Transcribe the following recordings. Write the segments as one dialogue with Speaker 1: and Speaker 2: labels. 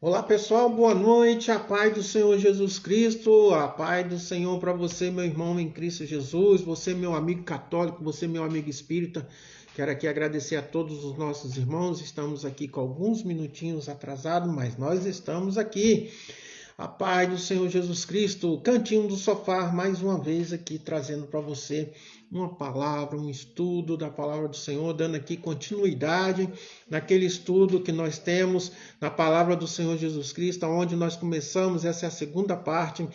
Speaker 1: Olá pessoal, boa noite, a paz do Senhor Jesus Cristo, a paz do Senhor para você, meu irmão em Cristo Jesus, você meu amigo católico, você meu amigo espírita. Quero aqui agradecer a todos os nossos irmãos, estamos aqui com alguns minutinhos atrasados, mas nós estamos aqui. A paz do Senhor Jesus Cristo, Cantinho do Sofá, mais uma vez aqui trazendo para você uma palavra, um estudo da palavra do Senhor, dando aqui continuidade naquele estudo que nós temos na palavra do Senhor Jesus Cristo, onde nós começamos, essa é a segunda parte,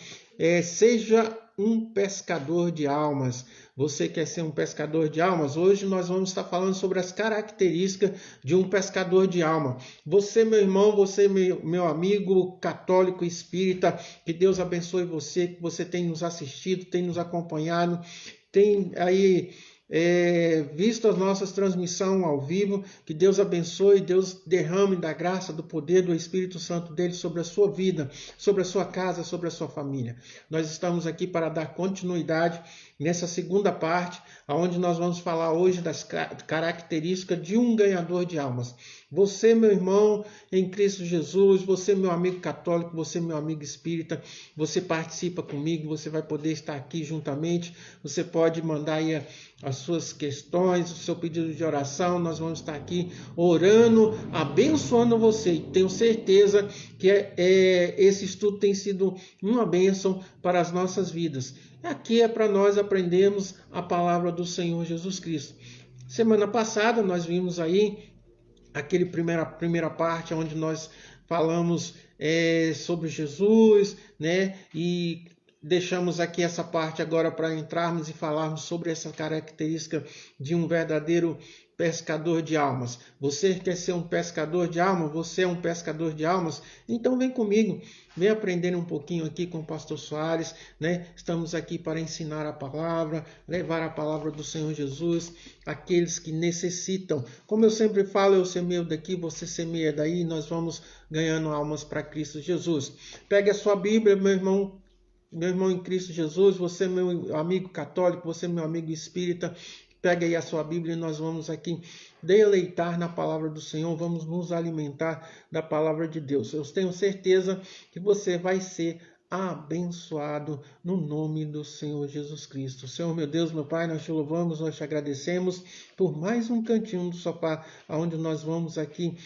Speaker 1: seja um pescador de almas. Você quer ser um pescador de almas? Hoje nós vamos estar falando sobre as características de um pescador de alma. Você, meu irmão, você, meu amigo católico espírita, que Deus abençoe você, que você tem nos assistido, tem nos acompanhado, tem aí visto as nossas transmissões ao vivo. Que Deus abençoe, Deus derrame da graça, do poder do Espírito Santo dele sobre a sua vida, sobre a sua casa, sobre a sua família. Nós estamos aqui para dar continuidade nessa segunda parte, onde nós vamos falar hoje das características de um ganhador de almas. Você, meu irmão em Cristo Jesus, você, meu amigo católico, você, meu amigo espírita, você participa comigo, você vai poder estar aqui juntamente, você pode mandar aí as suas questões, o seu pedido de oração, nós vamos estar aqui orando, abençoando você, e tenho certeza que esse estudo tem sido uma bênção para as nossas vidas. Aqui é para nós aprendermos a palavra do Senhor Jesus Cristo. Semana passada nós vimos aí aquele primeira parte onde nós falamos sobre Jesus, né? E deixamos aqui essa parte agora para entrarmos e falarmos sobre essa característica de um verdadeiro pescador de almas. Você quer ser um pescador de almas? Você é um pescador de almas? Então vem comigo, vem aprender um pouquinho aqui com o pastor Soares, né? Estamos aqui para ensinar a palavra, levar a palavra do Senhor Jesus àqueles que necessitam. Como eu sempre falo, eu semeio daqui, você semeia daí, nós vamos ganhando almas para Cristo Jesus. Pegue a sua Bíblia, meu irmão em Cristo Jesus, você meu amigo católico, você meu amigo espírita, pega aí a sua Bíblia e nós vamos aqui deleitar na palavra do Senhor, vamos nos alimentar da palavra de Deus. Eu tenho certeza que você vai ser abençoado no nome do Senhor Jesus Cristo. Senhor, meu Deus, meu Pai, nós te louvamos, nós te agradecemos por mais um cantinho do sofá, onde nós vamos aqui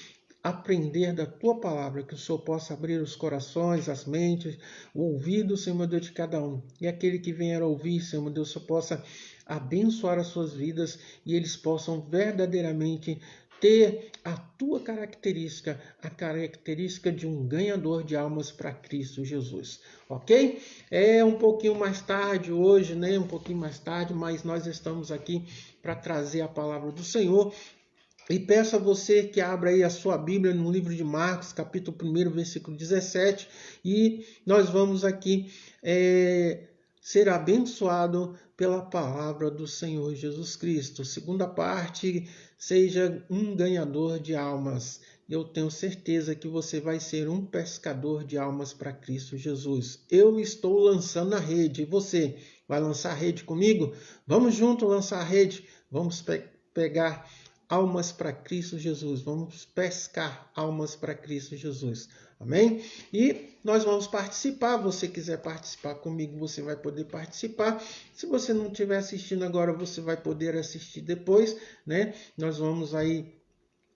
Speaker 1: aprender da tua palavra, que o Senhor possa abrir os corações, as mentes, o ouvido, Senhor meu Deus, de cada um. E aquele que vier a ouvir, Senhor meu Deus, o Senhor possa abençoar as suas vidas e eles possam verdadeiramente ter a tua característica, a característica de um ganhador de almas para Cristo Jesus, ok? É um pouquinho mais tarde hoje, né? Um pouquinho mais tarde, mas nós estamos aqui para trazer a palavra do Senhor. E peço a você que abra aí a sua Bíblia no livro de Marcos, capítulo 1, versículo 17, e nós vamos aqui ser abençoado pela palavra do Senhor Jesus Cristo. Segunda parte, seja um ganhador de almas. Eu tenho certeza que você vai ser um pescador de almas para Cristo Jesus. Eu estou lançando a rede, e você vai lançar a rede comigo? Vamos junto lançar a rede, vamos pegar almas para Cristo Jesus. Vamos pescar almas para Cristo Jesus. Amém? E nós vamos participar. Você quiser participar comigo, você vai poder participar. Se você não estiver assistindo agora, você vai poder assistir depois, né? Nós vamos aí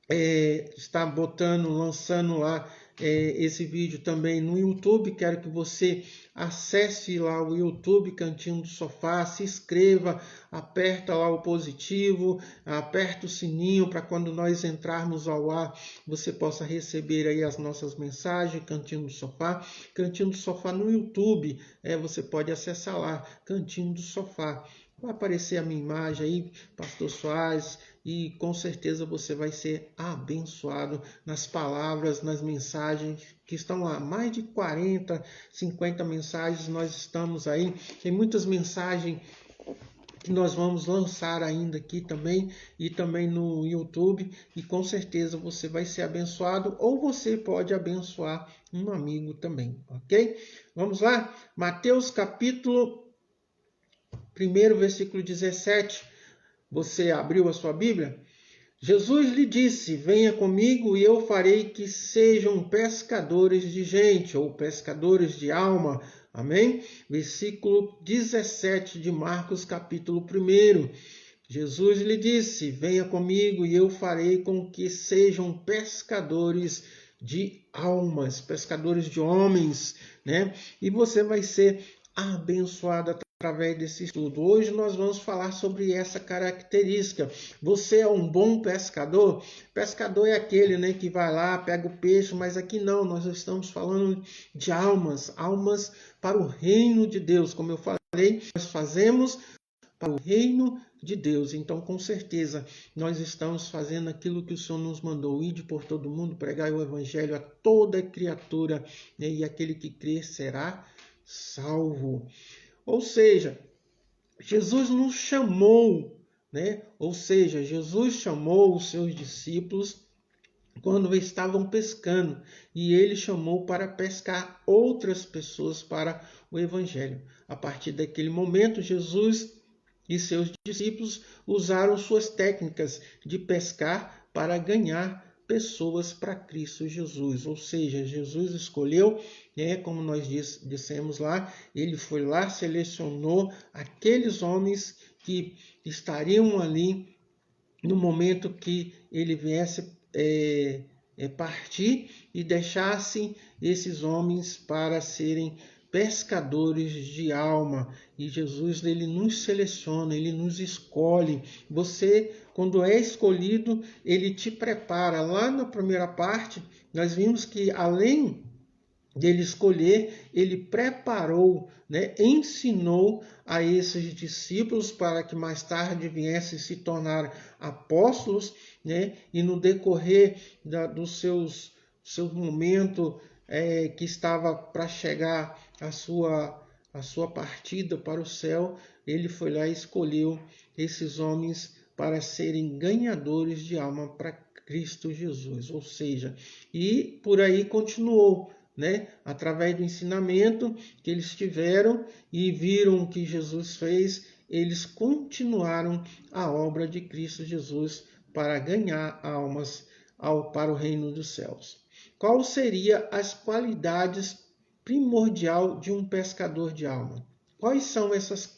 Speaker 1: estar lançando lá esse vídeo também no YouTube. Quero que você acesse lá o YouTube Cantinho do Sofá, se inscreva, aperta lá o positivo, aperta o sininho para quando nós entrarmos ao ar, você possa receber aí as nossas mensagens, Cantinho do Sofá. Cantinho do Sofá no YouTube, você pode acessar lá, Cantinho do Sofá. Vai aparecer a minha imagem aí, Pastor Soares, e com certeza você vai ser abençoado nas palavras, nas mensagens que estão lá. Mais de 40, 50 mensagens nós estamos aí. Tem muitas mensagens que nós vamos lançar ainda aqui também, e também no YouTube, e com certeza você vai ser abençoado, ou você pode abençoar um amigo também, ok? Vamos lá? Mateus capítulo 1, versículo 17. Você abriu a sua Bíblia? Jesus lhe disse: venha comigo e eu farei que sejam pescadores de gente, ou pescadores de alma. Amém? Versículo 17 de Marcos, capítulo 1. Jesus lhe disse: venha comigo e eu farei com que sejam pescadores de almas, pescadores de homens, né? E você vai ser abençoado através desse estudo. Hoje nós vamos falar sobre essa característica. Você é um bom pescador? Pescador é aquele, né, que vai lá, pega o peixe, mas aqui não, nós estamos falando de almas, almas para o reino de Deus. Como eu falei, nós fazemos para o reino de Deus. Então, com certeza, nós estamos fazendo aquilo que o Senhor nos mandou: ide por todo mundo, pregar o evangelho a toda criatura, né? E aquele que crer será salvo. Ou seja, Jesus nos chamou, né? Ou seja, Jesus chamou os seus discípulos quando estavam pescando, e ele chamou para pescar outras pessoas para o evangelho. A partir daquele momento, Jesus e seus discípulos usaram suas técnicas de pescar para ganhar pessoas para Cristo Jesus. Ou seja, Jesus escolheu, como nós dissemos lá, ele foi lá, selecionou aqueles homens que estariam ali no momento que ele viesse partir, e deixassem esses homens para serem pescadores de alma. E Jesus, ele nos seleciona, ele nos escolhe. Você, quando é escolhido, ele te prepara. Lá na primeira parte, nós vimos que além dele escolher, ele preparou, né, ensinou a esses discípulos para que mais tarde viessem se tornar apóstolos, né, e no decorrer do seu momento que estava para chegar a sua partida para o céu, ele foi lá e escolheu esses homens para serem ganhadores de alma para Cristo Jesus. Ou seja, e por aí continuou, né? Através do ensinamento que eles tiveram e viram o que Jesus fez, eles continuaram a obra de Cristo Jesus para ganhar almas para o reino dos céus. Qual seria as qualidades primordial de um pescador de alma? Quais são essas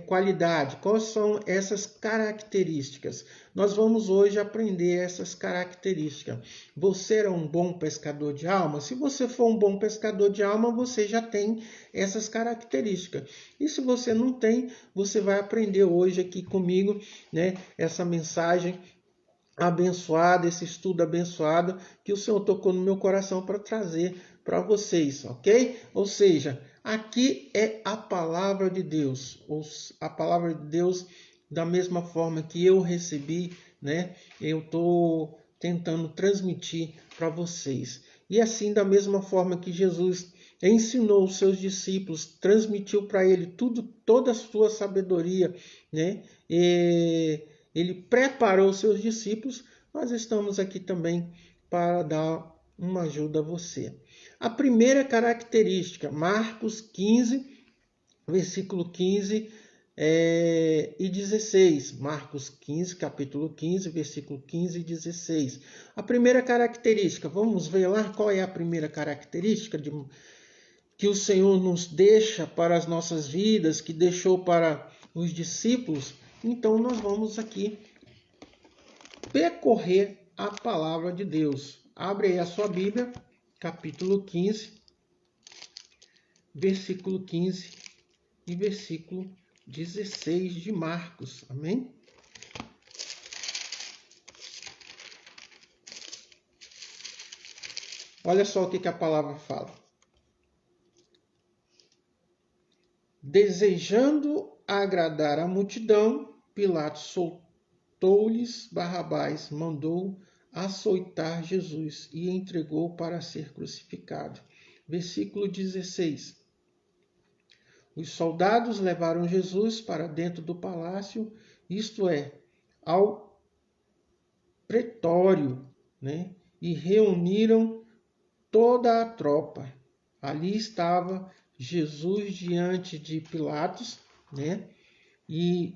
Speaker 1: qualidades? Quais são essas características? Nós vamos hoje aprender essas características. Você é um bom pescador de alma? Se você for um bom pescador de alma, você já tem essas características. E se você não tem, você vai aprender hoje aqui comigo, né, essa mensagem abençoada, esse estudo abençoado que o Senhor tocou no meu coração para trazer para vocês, ok? Ou seja, aqui é a palavra de Deus, a palavra de Deus da mesma forma que eu recebi, né? Eu estou tentando transmitir para vocês. E assim, da mesma forma que Jesus ensinou os seus discípulos, transmitiu para ele toda a sua sabedoria, né? Ele preparou os seus discípulos, nós estamos aqui também para dar uma ajuda a você. A primeira característica, Marcos 15, versículo 15 e 16. Marcos 15, capítulo 15, versículo 15 e 16. A primeira característica, vamos ver lá qual é a primeira característica que o Senhor nos deixa para as nossas vidas, que deixou para os discípulos. Então nós vamos aqui percorrer a palavra de Deus. Abre aí a sua Bíblia, capítulo 15, versículo 15 e versículo 16 de Marcos. Amém? Olha só o que a palavra fala. Desejando agradar a multidão, Pilatos soltou-lhes Barrabás, mandou açoitar Jesus e entregou para ser crucificado. Versículo 16. Os soldados levaram Jesus para dentro do palácio, isto é, ao pretório, né? E reuniram toda a tropa. Ali estava Jesus diante de Pilatos, né? E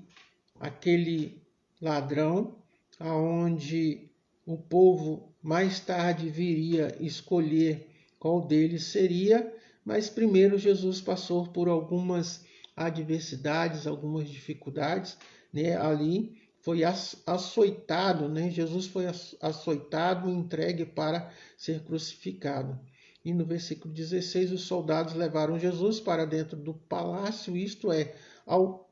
Speaker 1: aquele ladrão, aonde o povo mais tarde viria escolher qual deles seria, mas primeiro Jesus passou por algumas adversidades, algumas dificuldades, né? Ali foi açoitado, né? Jesus foi açoitado e entregue para ser crucificado. E no versículo 16, os soldados levaram Jesus para dentro do palácio, isto é, ao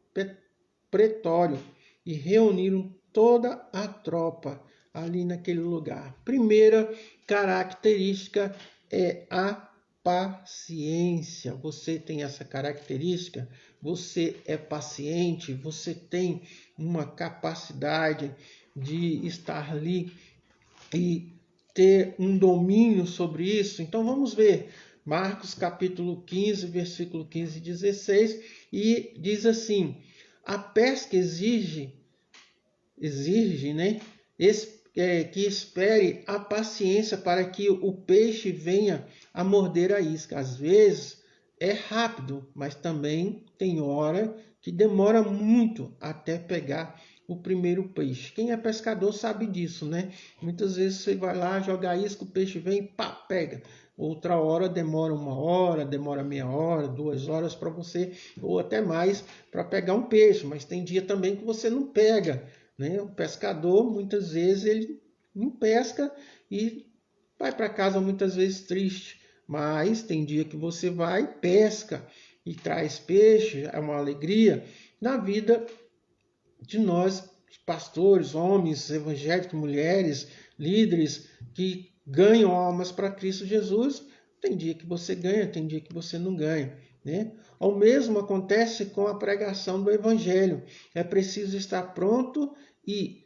Speaker 1: pretório, e reuniram toda a tropa ali naquele lugar. Primeira característica é a paciência. Você tem essa característica? Você é paciente? Você tem uma capacidade de estar ali e ter um domínio sobre isso? Então vamos ver Marcos capítulo 15, versículo 15 e 16, e diz assim: a pesca exige, né, que espere a paciência para que o peixe venha a morder a isca. Às vezes é rápido, mas também tem hora que demora muito até pegar o primeiro peixe. Quem é pescador sabe disso, né? Muitas vezes você vai lá, joga a isca, o peixe vem e pá, pega. Outra hora demora 1 hora, demora meia hora, 2 horas para você, ou até mais, para pegar um peixe. Mas tem dia também que você não pega, né? O pescador, muitas vezes, ele não pesca e vai para casa muitas vezes triste. Mas tem dia que você vai, pesca e traz peixe, é uma alegria na vida de nós, pastores, homens, evangélicos, mulheres, líderes que ganham almas para Cristo Jesus. Tem dia que você ganha, tem dia que você não ganha, né? O mesmo acontece com a pregação do Evangelho. É preciso estar pronto e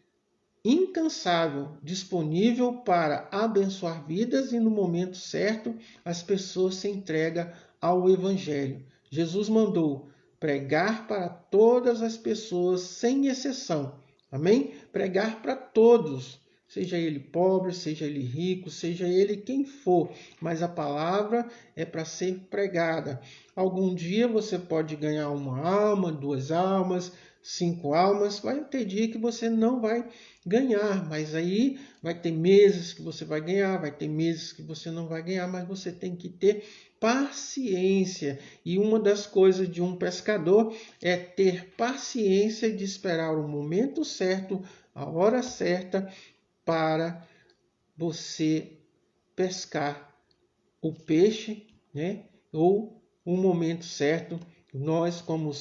Speaker 1: incansável, disponível para abençoar vidas, e no momento certo as pessoas se entregam ao Evangelho. Jesus mandou pregar para todas as pessoas, sem exceção. Amém? Pregar para todos, seja ele pobre, seja ele rico, seja ele quem for, mas a palavra é para ser pregada. Algum dia você pode ganhar 1 alma, 2 almas, 5 almas, vai ter dia que você não vai ganhar, mas aí vai ter meses que você vai ganhar, vai ter meses que você não vai ganhar, mas você tem que ter paciência. E uma das coisas de um pescador é ter paciência de esperar o momento certo, a hora certa, para você pescar o peixe, né? Ou o momento certo, nós como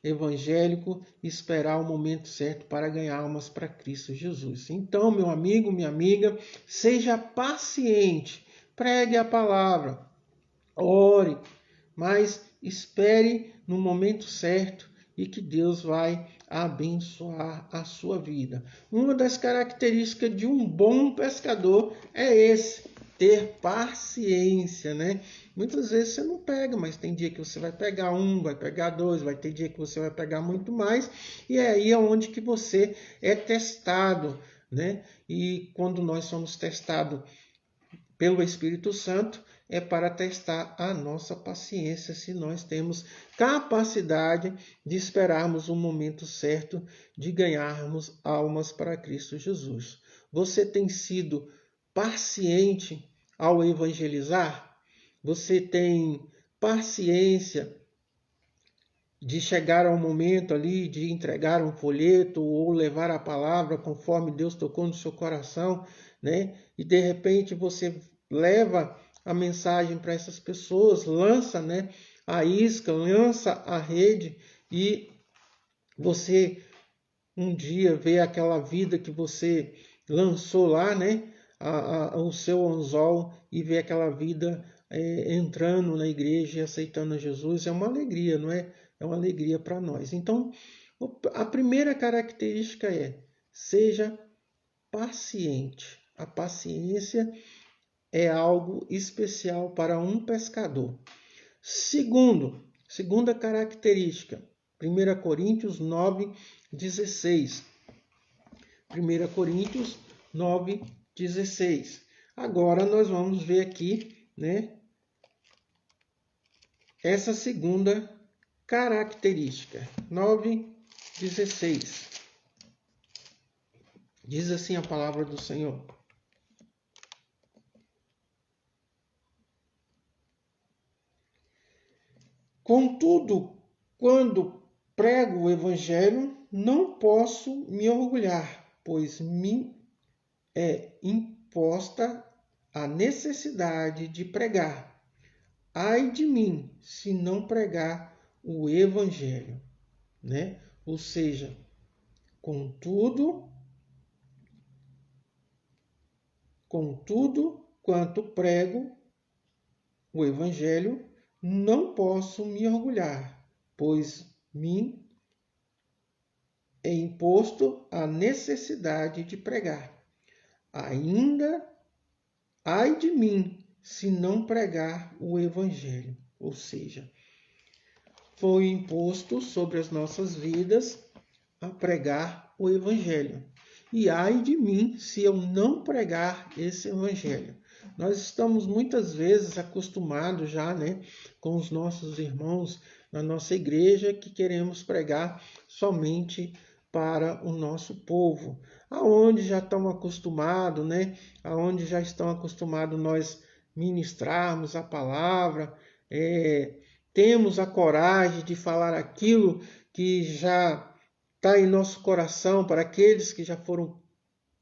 Speaker 1: evangélicos, esperar o momento certo para ganhar almas para Cristo Jesus. Então, meu amigo, minha amiga, seja paciente, pregue a palavra, ore, mas espere no momento certo e que Deus vai abençoar a sua vida. Uma das características de um bom pescador é esse: ter paciência, né? Muitas vezes você não pega, mas tem dia que você vai pegar 1, vai pegar 2, vai ter dia que você vai pegar muito mais, e é aí onde que você é testado, né? E quando nós somos testados pelo Espírito Santo, é para testar a nossa paciência, se nós temos capacidade de esperarmos o momento certo de ganharmos almas para Cristo Jesus. Você tem sido paciente ao evangelizar? Você tem paciência de chegar ao momento ali de entregar um folheto ou levar a palavra conforme Deus tocou no seu coração, né? E de repente você leva a mensagem para essas pessoas, lança, né, a isca, lança a rede, e você um dia vê aquela vida que você lançou lá, né, o seu anzol, e vê aquela vida entrando na igreja e aceitando Jesus. É uma alegria, não é? É uma alegria para nós. Então, a primeira característica é: seja paciente. A paciência é algo especial para um pescador. Segunda característica, 1 Coríntios 9:16. 1 Coríntios 9:16. Agora nós vamos ver aqui, né, essa segunda característica. 9:16. Diz assim a palavra do Senhor. Contudo, quando prego o evangelho, não posso me orgulhar, pois me é imposta a necessidade de pregar. Ai de mim, se não pregar o evangelho, né? Ou seja, contudo, quanto prego o evangelho, não posso me orgulhar, pois me é imposto a necessidade de pregar. Ainda ai de mim, se não pregar o evangelho. Ou seja, foi imposto sobre as nossas vidas a pregar o evangelho. E ai de mim, se eu não pregar esse evangelho. Nós estamos muitas vezes acostumados já, né, com os nossos irmãos na nossa igreja que queremos pregar somente para o nosso povo, aonde já estão acostumados, né, aonde já estão acostumados nós ministrarmos a palavra, temos a coragem de falar aquilo que já está em nosso coração para aqueles que já foram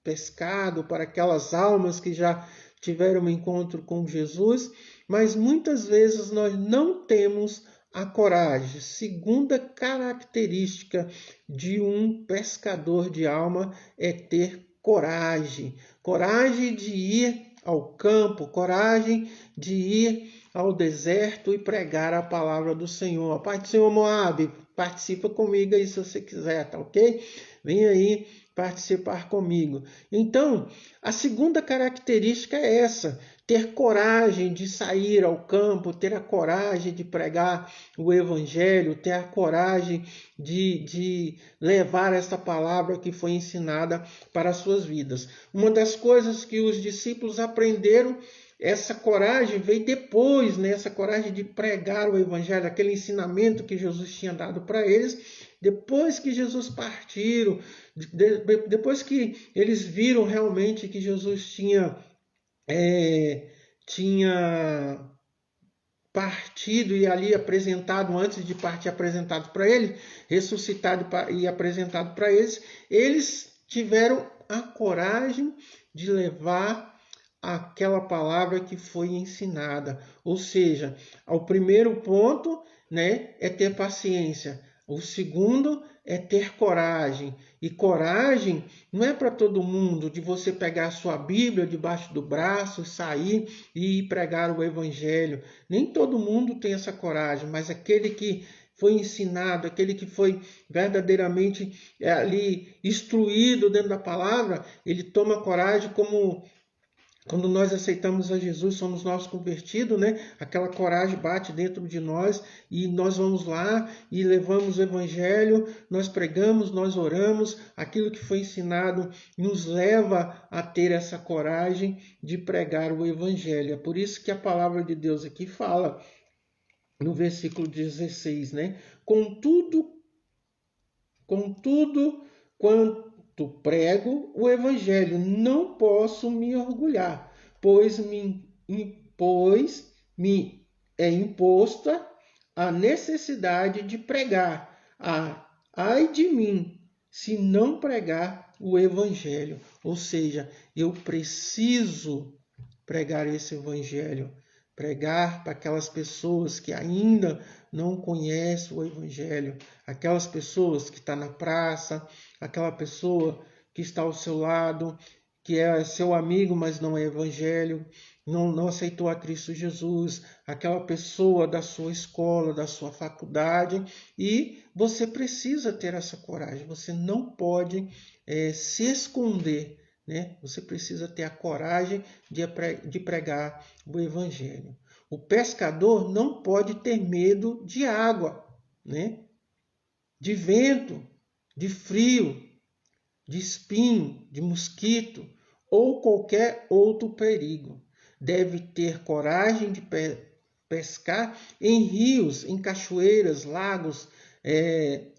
Speaker 1: pescados, para aquelas almas que já tiveram um encontro com Jesus, mas muitas vezes nós não temos a coragem. Segunda característica de um pescador de alma é ter coragem. Coragem de ir ao campo, coragem de ir ao deserto e pregar a palavra do Senhor. A paz do Senhor, Moab, participa comigo aí se você quiser, tá ok? Vem aí participar comigo. Então, a segunda característica é essa: ter coragem de sair ao campo, ter a coragem de pregar o evangelho, ter a coragem de levar essa palavra que foi ensinada para as suas vidas. Uma das coisas que os discípulos aprenderam, essa coragem veio depois, né? Essa coragem de pregar o evangelho, aquele ensinamento que Jesus tinha dado para eles, depois que Jesus partiram, depois que eles viram realmente que Jesus tinha partido e ali apresentado, antes de partir apresentado para ele, ressuscitado e apresentado para eles, eles tiveram a coragem de levar aquela palavra que foi ensinada. Ou seja, o primeiro ponto, né, é ter paciência. O segundo é ter coragem. E coragem não é para todo mundo, de você pegar a sua Bíblia debaixo do braço, sair e pregar o evangelho. Nem todo mundo tem essa coragem, mas aquele que foi ensinado, aquele que foi verdadeiramente ali instruído dentro da palavra, ele toma coragem como quando nós aceitamos a Jesus, somos nós convertidos, né? Aquela coragem bate dentro de nós e nós vamos lá e levamos o evangelho, nós pregamos, nós oramos, aquilo que foi ensinado nos leva a ter essa coragem de pregar o evangelho. É por isso que a palavra de Deus aqui fala no versículo 16, né? Contudo, quanto prego o evangelho, não posso me orgulhar, pois me é imposta a necessidade de pregar. Ai de mim, se não pregar o evangelho. Ou seja, eu preciso pregar esse evangelho, pregar para aquelas pessoas que ainda não conhecem o evangelho, aquelas pessoas que estão na praça, aquela pessoa que está ao seu lado, que é seu amigo, mas não é evangelho, não aceitou a Cristo Jesus, aquela pessoa da sua escola, da sua faculdade, e você precisa ter essa coragem, você não pode se esconder, né? Você precisa ter a coragem de pregar o evangelho. O pescador não pode ter medo de água, né? De vento, de frio, de espinho, de mosquito ou qualquer outro perigo. Deve ter coragem de pescar em rios, em cachoeiras, lagos,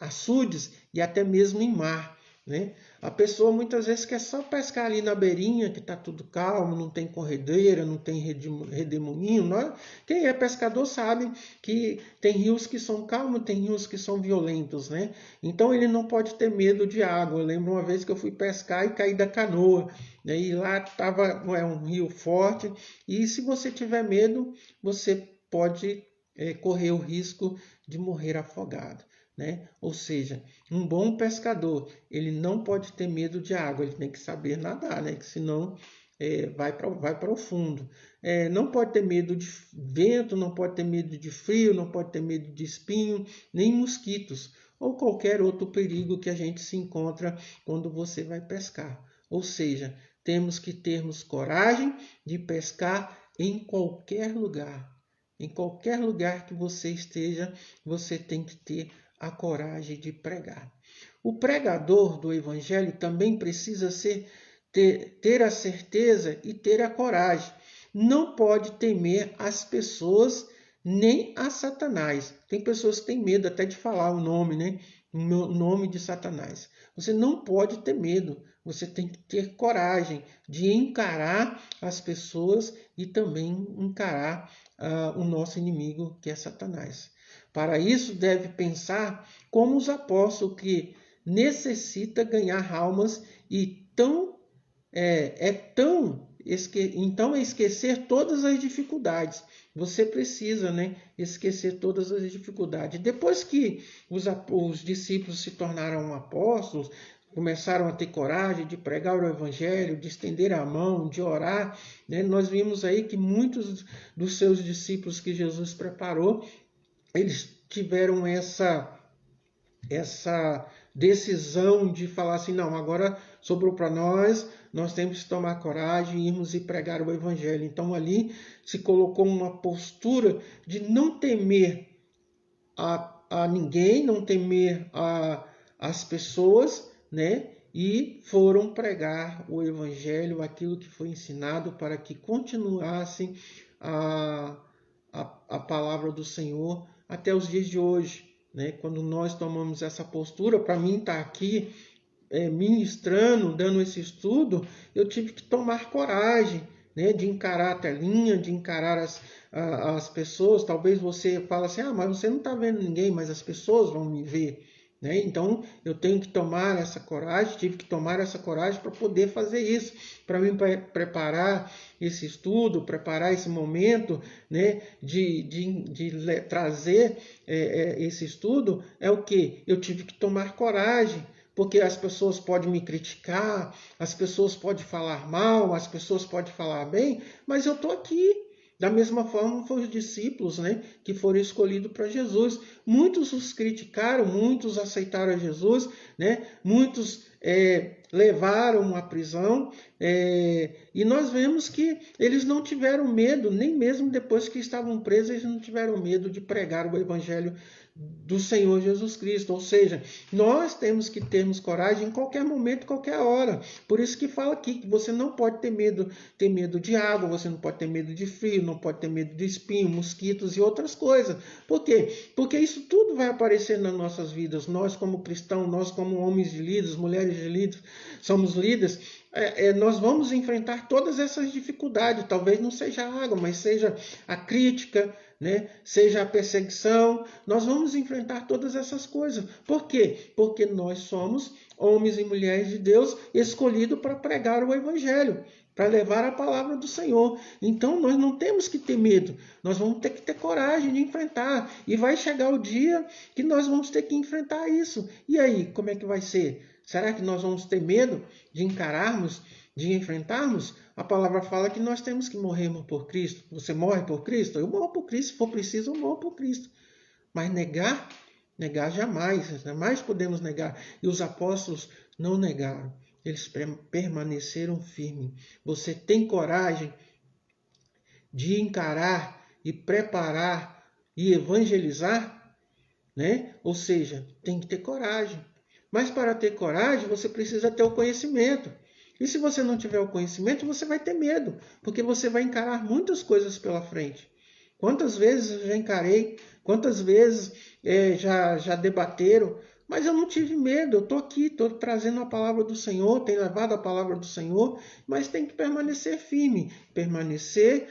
Speaker 1: açudes e até mesmo em mar. né? A pessoa muitas vezes quer só pescar ali na beirinha, que está tudo calmo, não tem corredeira, não tem redemoinho. Quem é pescador sabe que tem rios que são calmos, tem rios que são violentos, né? Então ele não pode ter medo de água. Eu lembro uma vez que eu fui pescar e caí da canoa, né? E lá estava um rio forte, e se você tiver medo, você pode correr o risco de morrer afogado, né? Ou seja, um bom pescador, ele não pode ter medo de água, ele tem que saber nadar, né? Que senão vai para o fundo. Não pode ter medo de vento, não pode ter medo de frio, não pode ter medo de espinho, nem mosquitos, ou qualquer outro perigo que a gente se encontra quando você vai pescar. Ou seja, temos que termos coragem de pescar em qualquer lugar. Em qualquer lugar que você esteja, você tem que ter a coragem de pregar. O pregador do evangelho também precisa ter a certeza e ter a coragem. Não pode temer as pessoas nem a Satanás. Tem pessoas que têm medo até de falar o nome, né? O nome de Satanás. Você não pode ter medo. Você tem que ter coragem de encarar as pessoas e também encarar o nosso inimigo, que é Satanás. Para isso, deve pensar como os apóstolos, que necessita ganhar almas e então esquecer todas as dificuldades. Você precisa, né, esquecer todas as dificuldades. Depois que os discípulos se tornaram apóstolos, começaram a ter coragem de pregar o evangelho, de estender a mão, de orar, né? Nós vimos aí que muitos dos seus discípulos que Jesus preparou, eles tiveram essa decisão de falar assim, não, agora sobrou para nós temos que tomar coragem, irmos e pregar o evangelho. Então ali se colocou uma postura de não temer a ninguém, não temer as pessoas, né? E foram pregar o evangelho, aquilo que foi ensinado, para que continuassem a palavra do Senhor até os dias de hoje, né? Quando nós tomamos essa postura, para mim estar aqui ministrando, dando esse estudo, eu tive que tomar coragem, né, de encarar a telinha, de encarar as pessoas. Talvez você fale assim, mas você não está vendo ninguém, mas as pessoas vão me ver, né? Então eu tenho que tomar essa coragem, tive que tomar essa coragem para poder fazer isso, para me preparar esse estudo, preparar esse momento, né, de trazer esse estudo. É o que? Eu tive que tomar coragem, porque as pessoas podem me criticar, as pessoas podem falar mal, as pessoas podem falar bem, mas eu estou aqui. Da mesma forma foram os discípulos, né, que foram escolhidos para Jesus. Muitos os criticaram, muitos aceitaram a Jesus, né, muitos levaram à prisão, e nós vemos que eles não tiveram medo, nem mesmo depois que estavam presos, eles não tiveram medo de pregar o evangelho do Senhor Jesus Cristo. Ou seja, nós temos que termos coragem em qualquer momento, qualquer hora. Por isso que fala aqui que você não pode ter medo de água, você não pode ter medo de frio, não pode ter medo de espinho, mosquitos e outras coisas. Por quê? Porque isso tudo vai aparecer nas nossas vidas. Nós como cristãos, nós como homens de líderes, mulheres de líderes, somos líderes, nós vamos enfrentar todas essas dificuldades. Talvez não seja a água, mas seja a crítica, né? Seja a perseguição. Nós vamos enfrentar todas essas coisas. Por quê? Porque nós somos homens e mulheres de Deus escolhidos para pregar o evangelho, para levar a palavra do Senhor. Então nós não temos que ter medo, nós vamos ter que ter coragem de enfrentar. E vai chegar o dia que nós vamos ter que enfrentar isso. E aí, como é que vai ser? Será que nós vamos ter medo de encararmos, de enfrentarmos? A palavra fala que nós temos que morrer por Cristo. Você morre por Cristo? Eu morro por Cristo. Se for preciso, eu morro por Cristo. Mas negar jamais. Jamais podemos negar. E os apóstolos não negaram. Eles permaneceram firmes. Você tem coragem de encarar e preparar e evangelizar, né? Ou seja, tem que ter coragem. Mas para ter coragem, você precisa ter o conhecimento. E se você não tiver o conhecimento, você vai ter medo, porque você vai encarar muitas coisas pela frente. Quantas vezes eu já encarei, quantas vezes já debateram, Mas eu não tive medo, eu estou aqui, estou trazendo a palavra do Senhor, tenho levado a palavra do Senhor, mas tem que permanecer firme, permanecer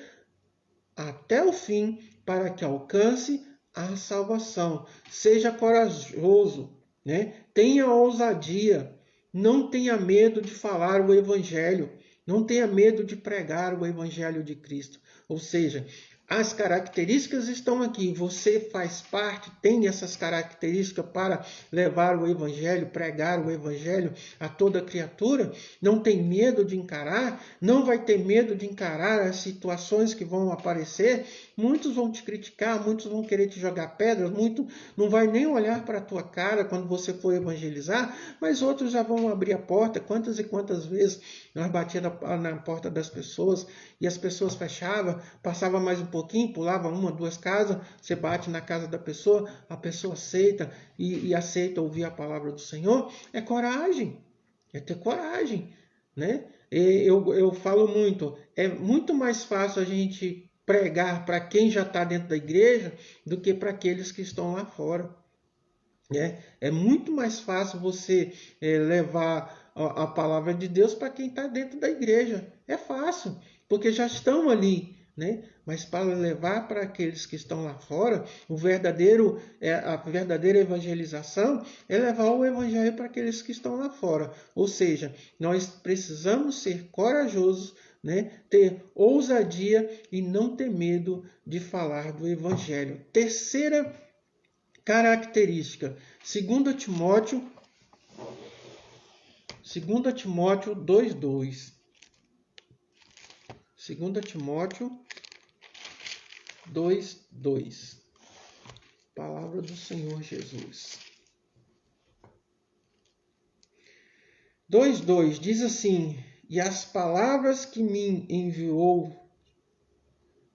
Speaker 1: até o fim, para que alcance a salvação. Seja corajoso, né? Tenha ousadia, não tenha medo de falar o Evangelho, não tenha medo de pregar o Evangelho de Cristo. Ou seja, as características estão aqui. Você faz parte, tem essas características para levar o Evangelho, pregar o Evangelho a toda criatura. Não tem medo de encarar, não vai ter medo de encarar as situações que vão aparecer. Muitos vão te criticar, muitos vão querer te jogar pedras, muito não vai nem olhar para a tua cara quando você for evangelizar, mas outros já vão abrir a porta. Quantas e quantas vezes nós batíamos na porta das pessoas e as pessoas fechavam, passava mais um pouquinho, pulava uma, duas casas, você bate na casa da pessoa, a pessoa aceita e aceita ouvir a palavra do Senhor. É coragem, é ter coragem, né? Eu falo muito, é muito mais fácil a gente pregar para quem já está dentro da igreja do que para aqueles que estão lá fora. É muito mais fácil você levar a palavra de Deus para quem está dentro da igreja. É fácil, porque já estão ali. Né? Mas para levar para aqueles que estão lá fora, a verdadeira evangelização é levar o evangelho para aqueles que estão lá fora. Ou seja, nós precisamos ser corajosos, né? Ter ousadia e não ter medo de falar do evangelho. Terceira característica, 2 Timóteo 2:2. 2 Timóteo 2:2. Palavra do Senhor Jesus. 2:2 diz assim: e as palavras que me enviou,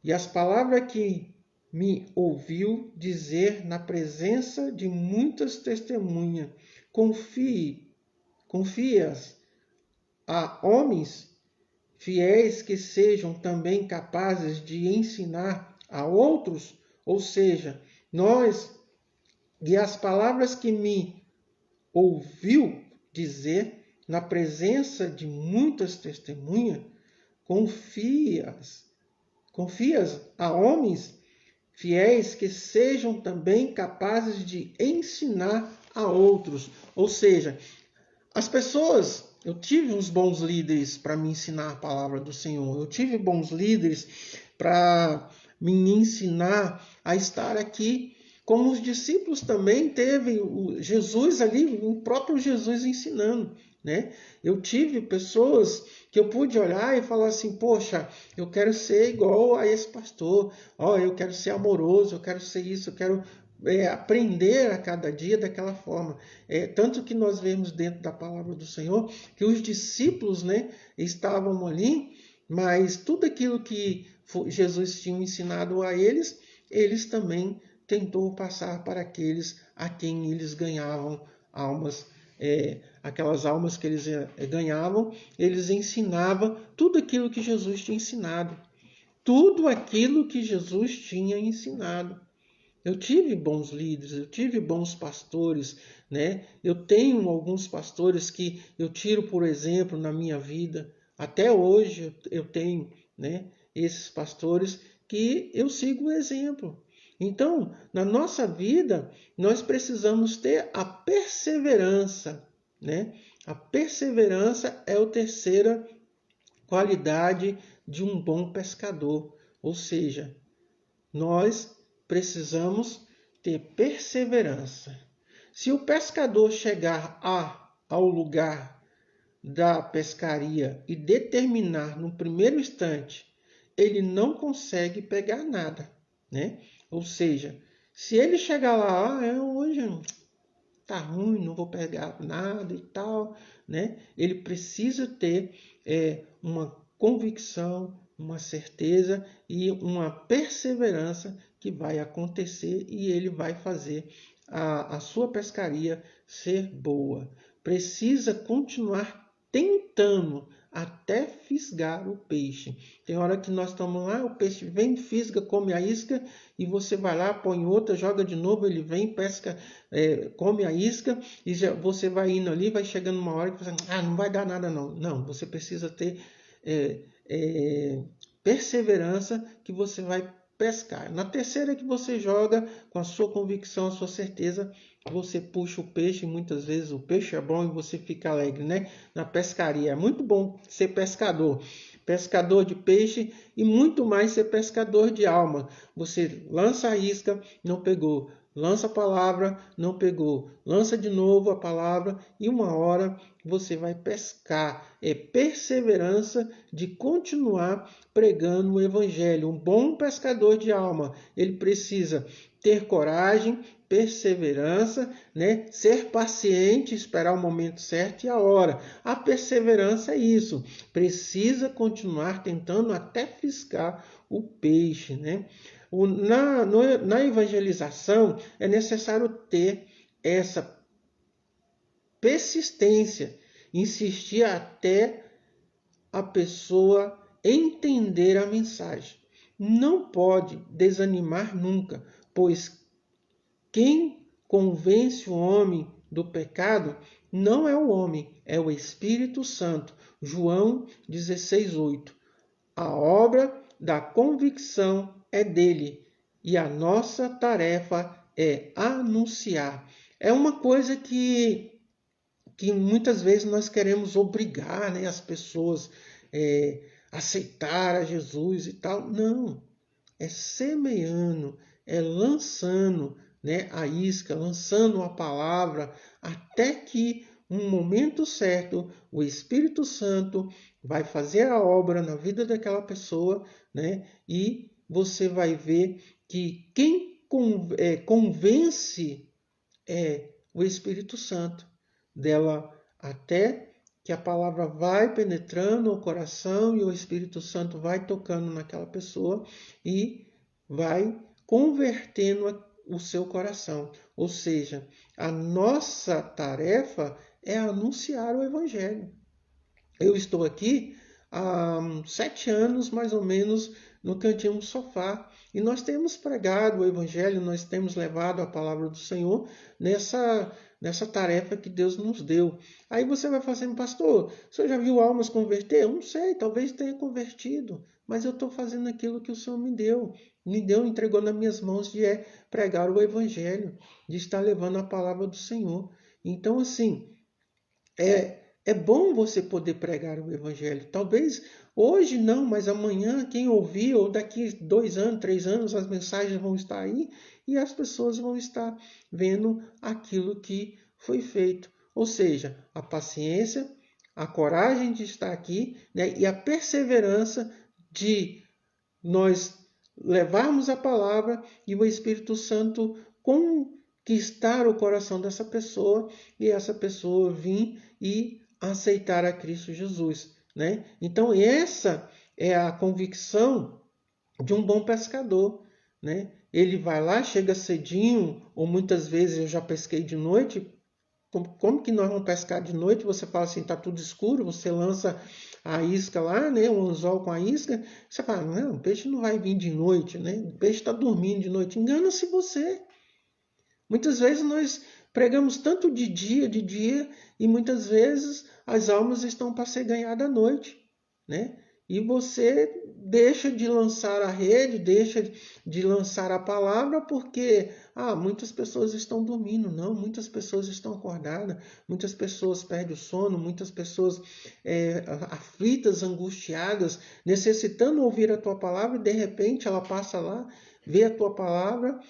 Speaker 1: e as palavras que me ouviu dizer na presença de muitas testemunhas, confias a homens fiéis que sejam também capazes de ensinar a outros. Ou seja, e as palavras que me ouviu dizer na presença de muitas testemunhas, confias a homens fiéis que sejam também capazes de ensinar a outros. Ou seja, as pessoas, eu tive uns bons líderes para me ensinar a palavra do Senhor. Eu tive bons líderes para me ensinar a estar aqui. Como os discípulos também teve Jesus ali, o próprio Jesus ensinando. Né? Eu tive pessoas que eu pude olhar e falar assim, poxa, eu quero ser igual a esse pastor, eu quero ser amoroso, eu quero ser isso, eu quero aprender a cada dia daquela forma. Tanto que nós vemos dentro da palavra do Senhor que os discípulos, né, estavam ali, mas tudo aquilo que Jesus tinha ensinado a eles, eles também tentou passar para aqueles a quem eles ganhavam almas. Aquelas almas que eles ganhavam, eles ensinavam tudo aquilo que Jesus tinha ensinado. Tudo aquilo que Jesus tinha ensinado. Eu tive bons líderes, eu tive bons pastores, né? Eu tenho alguns pastores que eu tiro por exemplo na minha vida. Até hoje eu tenho, né, esses pastores que eu sigo o exemplo. Então, na nossa vida, nós precisamos ter a perseverança, né? A perseverança é a terceira qualidade de um bom pescador. Ou seja, nós precisamos ter perseverança. Se o pescador chegar ao lugar da pescaria e determinar no primeiro instante, ele não consegue pegar nada, né? Ou seja, se ele chegar lá, hoje tá ruim, não vou pegar nada e tal, né? Ele precisa ter uma convicção, uma certeza e uma perseverança que vai acontecer e ele vai fazer a sua pescaria ser boa. Precisa continuar tentando até fisgar o peixe. Tem hora que nós estamos lá, o peixe vem, fisga, come a isca, e você vai lá, põe outra, joga de novo, ele vem, pesca, come a isca, e você vai indo ali, vai chegando uma hora que você, não vai dar nada não. Não, você precisa ter perseverança que você vai pescar. Na terceira que você joga, com a sua convicção, a sua certeza, você puxa o peixe. Muitas vezes o peixe é bom e você fica alegre, né? Na pescaria é muito bom ser pescador. Pescador de peixe e muito mais ser pescador de alma. Você lança a isca, não pegou. Lança a palavra, não pegou. Lança de novo a palavra e uma hora você vai pescar. É perseverança de continuar pregando o evangelho. Um bom pescador de alma, ele precisa ter coragem, perseverança, né? Ser paciente, esperar o momento certo e a hora. A perseverança é isso. Precisa continuar até fisgar o peixe, né? Na evangelização é necessário ter essa persistência, insistir até a pessoa entender a mensagem. Não pode desanimar nunca, pois quem convence o homem do pecado não é o homem, é o Espírito Santo. João 16:8. A obra da convicção é dele e a nossa tarefa é anunciar. É uma coisa que muitas vezes nós queremos obrigar, né, as pessoas a aceitar a Jesus e tal. Não, é semeando, é lançando, né, a isca, lançando a palavra, até que um momento certo o Espírito Santo vai fazer a obra na vida daquela pessoa, né, e você vai ver que quem convence é o Espírito Santo dela, até que a palavra vai penetrando o coração e o Espírito Santo vai tocando naquela pessoa e vai convertendo o seu coração. Ou seja, a nossa tarefa é anunciar o Evangelho. Eu estou aqui há 7 anos, mais ou menos, no cantinho do sofá. E nós temos pregado o Evangelho, nós temos levado a palavra do Senhor nessa tarefa que Deus nos deu. Aí você vai fazendo, pastor, você já viu almas converter? Eu não sei, talvez tenha convertido, mas eu estou fazendo aquilo que o Senhor me deu. Entregou nas minhas mãos de pregar o Evangelho, de estar levando a palavra do Senhor. Então, assim, é bom você poder pregar o Evangelho. Talvez hoje não, mas amanhã, quem ouvir, ou daqui 2 anos, 3 anos, as mensagens vão estar aí e as pessoas vão estar vendo aquilo que foi feito. Ou seja, a paciência, a coragem de estar aqui, né, e a perseverança de nós levarmos a palavra e o Espírito Santo conquistar o coração dessa pessoa e essa pessoa vir e aceitar a Cristo Jesus, né? Então essa é a convicção de um bom pescador, né? Ele vai lá, chega cedinho, ou muitas vezes eu já pesquei de noite. Como que nós vamos pescar de noite? Você fala assim, está tudo escuro, você lança a isca lá, né? O anzol com a isca. Você fala, não, o peixe não vai vir de noite, né? O peixe está dormindo de noite. Engana-se você. Muitas vezes nós pregamos tanto de dia, e muitas vezes as almas estão para ser ganhadas à noite, né? E você deixa de lançar a rede, deixa de lançar a palavra porque muitas pessoas estão dormindo. Não, muitas pessoas estão acordadas, muitas pessoas perdem o sono, muitas pessoas aflitas, angustiadas, necessitando ouvir a tua palavra, e de repente ela passa lá, vê a tua palavra,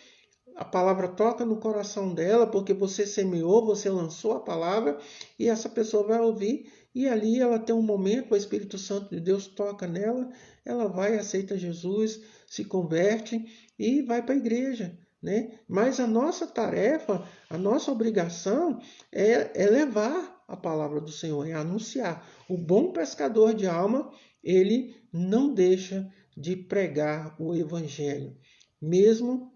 Speaker 1: a palavra toca no coração dela, porque você semeou, você lançou a palavra, e essa pessoa vai ouvir, e ali ela tem um momento, o Espírito Santo de Deus toca nela, ela vai, aceita Jesus, se converte e vai para a igreja, né? Mas a nossa tarefa, a nossa obrigação é levar a palavra do Senhor, é anunciar. O bom pescador de alma, ele não deixa de pregar o evangelho, mesmo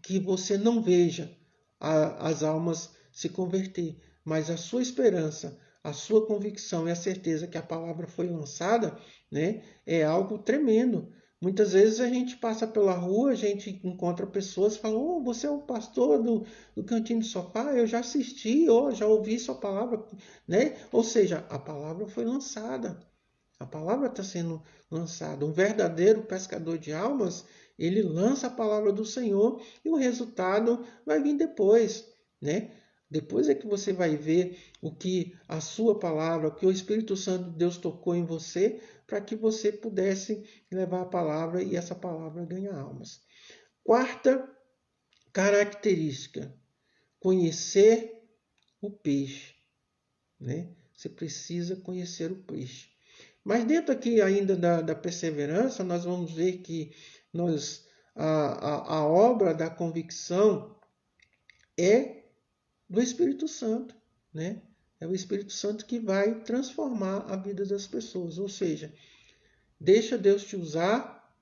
Speaker 1: que você não veja as almas se converter, mas a sua esperança, a sua convicção e a certeza que a palavra foi lançada, né, é algo tremendo. Muitas vezes a gente passa pela rua, a gente encontra pessoas e fala: "Oh, você é o pastor do Cantinho do Sofá? Eu já assisti, já ouvi sua palavra", né? Ou seja, a palavra foi lançada. A palavra está sendo lançada. Um verdadeiro pescador de almas, ele lança a palavra do Senhor e o resultado vai vir depois, né? Depois é que você vai ver o que a sua palavra, o que o Espírito Santo de Deus tocou em você, para que você pudesse levar a palavra e essa palavra ganhar almas. Quarta característica: conhecer o peixe, né? Você precisa conhecer o peixe. Mas dentro aqui ainda da perseverança, nós vamos ver que a obra da convicção é do Espírito Santo, né? É o Espírito Santo que vai transformar a vida das pessoas. Ou seja, deixa Deus te usar,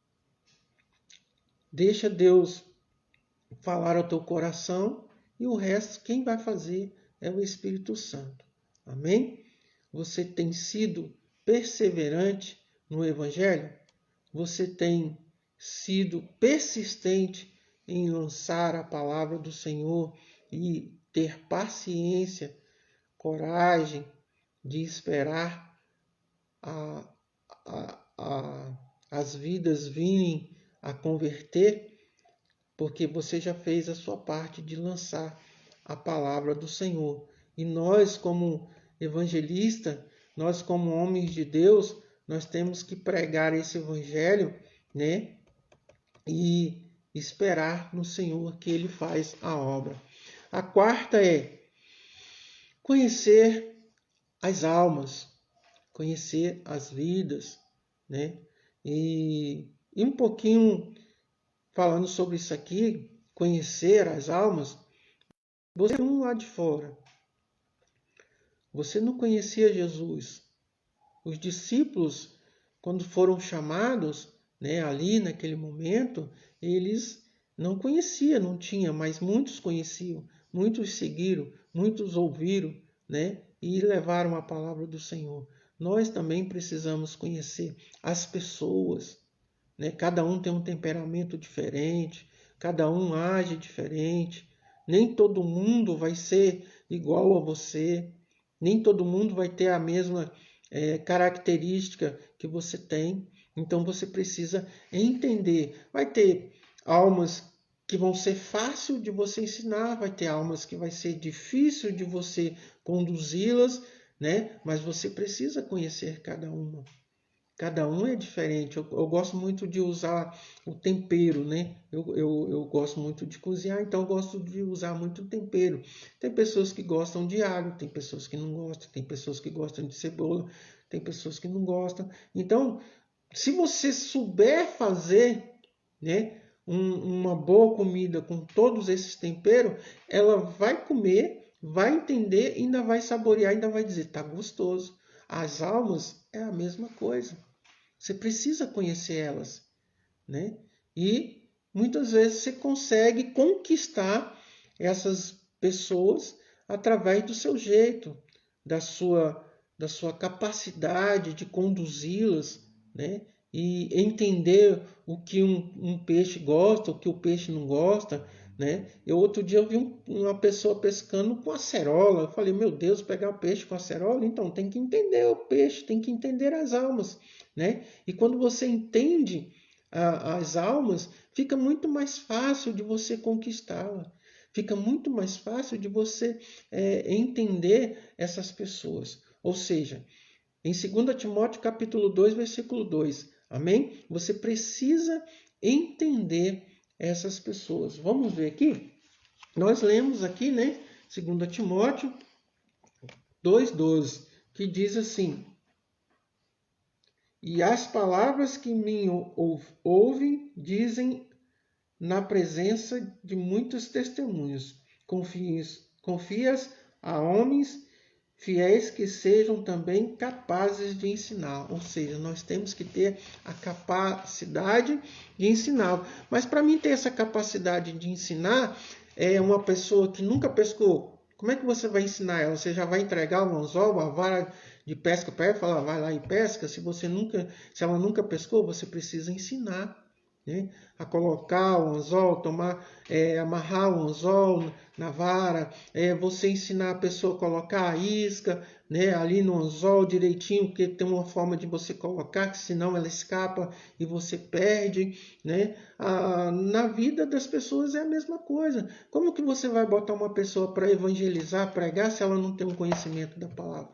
Speaker 1: deixa Deus falar ao teu coração e o resto quem vai fazer é o Espírito Santo. Amém? Você tem sido perseverante no Evangelho? Você tem sido persistente em lançar a palavra do Senhor e ter paciência, coragem de esperar as vidas virem a converter? Porque você já fez a sua parte de lançar a palavra do Senhor. E nós, como evangelistas, nós como homens de Deus, nós temos que pregar esse evangelho, né? E esperar no Senhor que Ele faz a obra. A quarta é conhecer as almas, conhecer as vidas, né? E um pouquinho falando sobre isso aqui, conhecer as almas, você é um lá de fora. Você não conhecia Jesus. Os discípulos, quando foram chamados, né, ali naquele momento, eles não conheciam, não tinha, mas muitos conheciam, muitos seguiram, muitos ouviram, né, e levaram a palavra do Senhor. Nós também precisamos conhecer as pessoas, né? Cada um tem um temperamento diferente, cada um age diferente, nem todo mundo vai ser igual a você, nem todo mundo vai ter a mesma característica que você tem. Então você precisa entender. Vai ter almas que vão ser fácil de você ensinar, vai ter almas que vai ser difícil de você conduzi-las, né? Mas você precisa conhecer cada uma. Cada um é diferente. Eu gosto muito de usar o tempero, né? Eu gosto muito de cozinhar, então eu gosto de usar muito tempero. Tem pessoas que gostam de alho, tem pessoas que não gostam, tem pessoas que gostam de cebola, tem pessoas que não gostam. Então, se você souber fazer, né, uma boa comida com todos esses temperos, ela vai comer, vai entender, ainda vai saborear, ainda vai dizer, tá gostoso. As almas é a mesma coisa. Você precisa conhecer elas, né? E muitas vezes você consegue conquistar essas pessoas através do seu jeito, da sua capacidade de conduzi-las, né? E entender o que um peixe gosta, o que o peixe não gosta, né? Outro dia eu vi uma pessoa pescando com acerola. Eu falei, meu Deus, pegar o peixe com acerola? Então tem que entender o peixe, tem que entender as almas, né? E quando você entende as almas, fica muito mais fácil de você conquistá-la. Fica muito mais fácil de você entender essas pessoas. Ou seja, em 2 Timóteo capítulo 2, versículo 2, amém? Você precisa entender essas pessoas. Vamos ver aqui? Nós lemos aqui, né? 2 Timóteo 2,12, que diz assim: e as palavras que me ouvem dizem na presença de muitos testemunhos. Confias a homens fiéis que sejam também capazes de ensinar. Ou seja, nós temos que ter a capacidade de ensinar. Mas para mim ter essa capacidade de ensinar, é uma pessoa que nunca pescou Como é que você vai ensinar ela? Você já vai entregar um anzol, uma vara de pesca para ela, falar, vai lá e pesca? Se ela nunca pescou, você precisa ensinar, né, a colocar o anzol, amarrar o anzol na vara, você ensinar a pessoa a colocar a isca, né, ali no anzol direitinho, porque tem uma forma de você colocar, que senão ela escapa e você perde, né? Na vida das pessoas é a mesma coisa. Como que você vai botar uma pessoa para evangelizar, pregar, se ela não tem um conhecimento da palavra?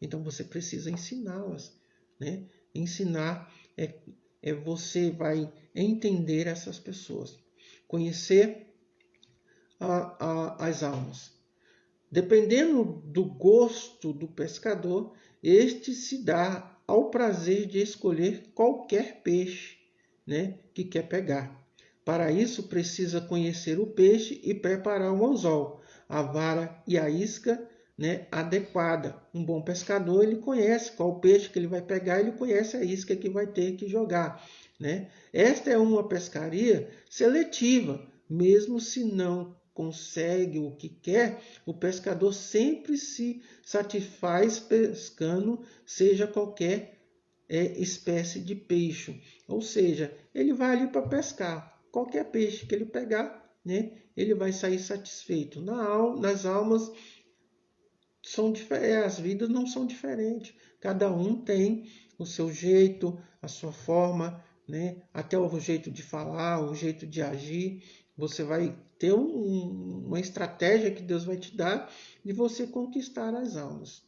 Speaker 1: Então você precisa ensiná-las, né? Ensinar você vai entender essas pessoas, conhecer as almas. Dependendo do gosto do pescador, este se dá ao prazer de escolher qualquer peixe, né, que quer pegar. Para isso, precisa conhecer o peixe e preparar um anzol, a vara e a isca, né, adequada. Um bom pescador, ele conhece qual peixe que ele vai pegar, ele conhece a isca que vai ter que jogar, né? Esta é uma pescaria seletiva, mesmo se não consegue o que quer, o pescador sempre se satisfaz pescando, seja qualquer espécie de peixe. Ou seja, ele vai ali para pescar. Qualquer peixe que ele pegar, né, ele vai sair satisfeito. Nas almas, as vidas não são diferentes. Cada um tem o seu jeito, a sua forma, né, até o jeito de falar, o jeito de agir. Você vai ter uma estratégia que Deus vai te dar de você conquistar as almas.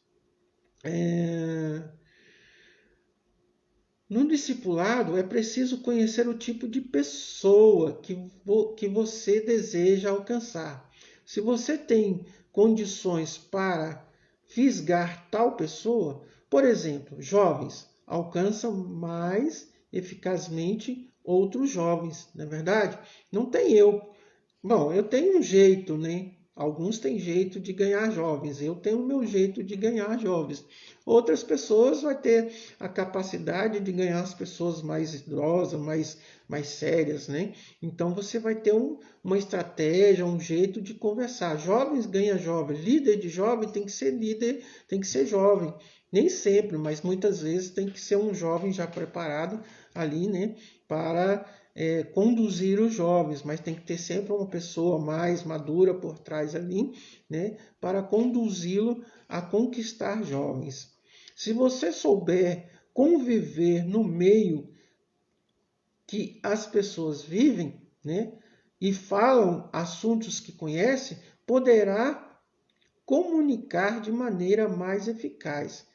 Speaker 1: No discipulado, é preciso conhecer o tipo de pessoa que você deseja alcançar. Se você tem condições para fisgar tal pessoa, por exemplo, jovens alcançam mais eficazmente outros jovens, não é verdade? Não tem eu. Bom, eu tenho um jeito, né? Alguns têm jeito de ganhar jovens, eu tenho o meu jeito de ganhar jovens. Outras pessoas vão ter a capacidade de ganhar as pessoas mais idosas, mais sérias, né? Então você vai ter uma estratégia, um jeito de conversar. Jovens ganham jovens, líder de jovem tem que ser líder, tem que ser jovem. Nem sempre, mas muitas vezes tem que ser um jovem já preparado ali, né? Para conduzir os jovens, mas tem que ter sempre uma pessoa mais madura por trás ali, né, para conduzi-lo a conquistar jovens. Se você souber conviver no meio que as pessoas vivem, né, e falam assuntos que conhece, poderá comunicar de maneira mais eficaz.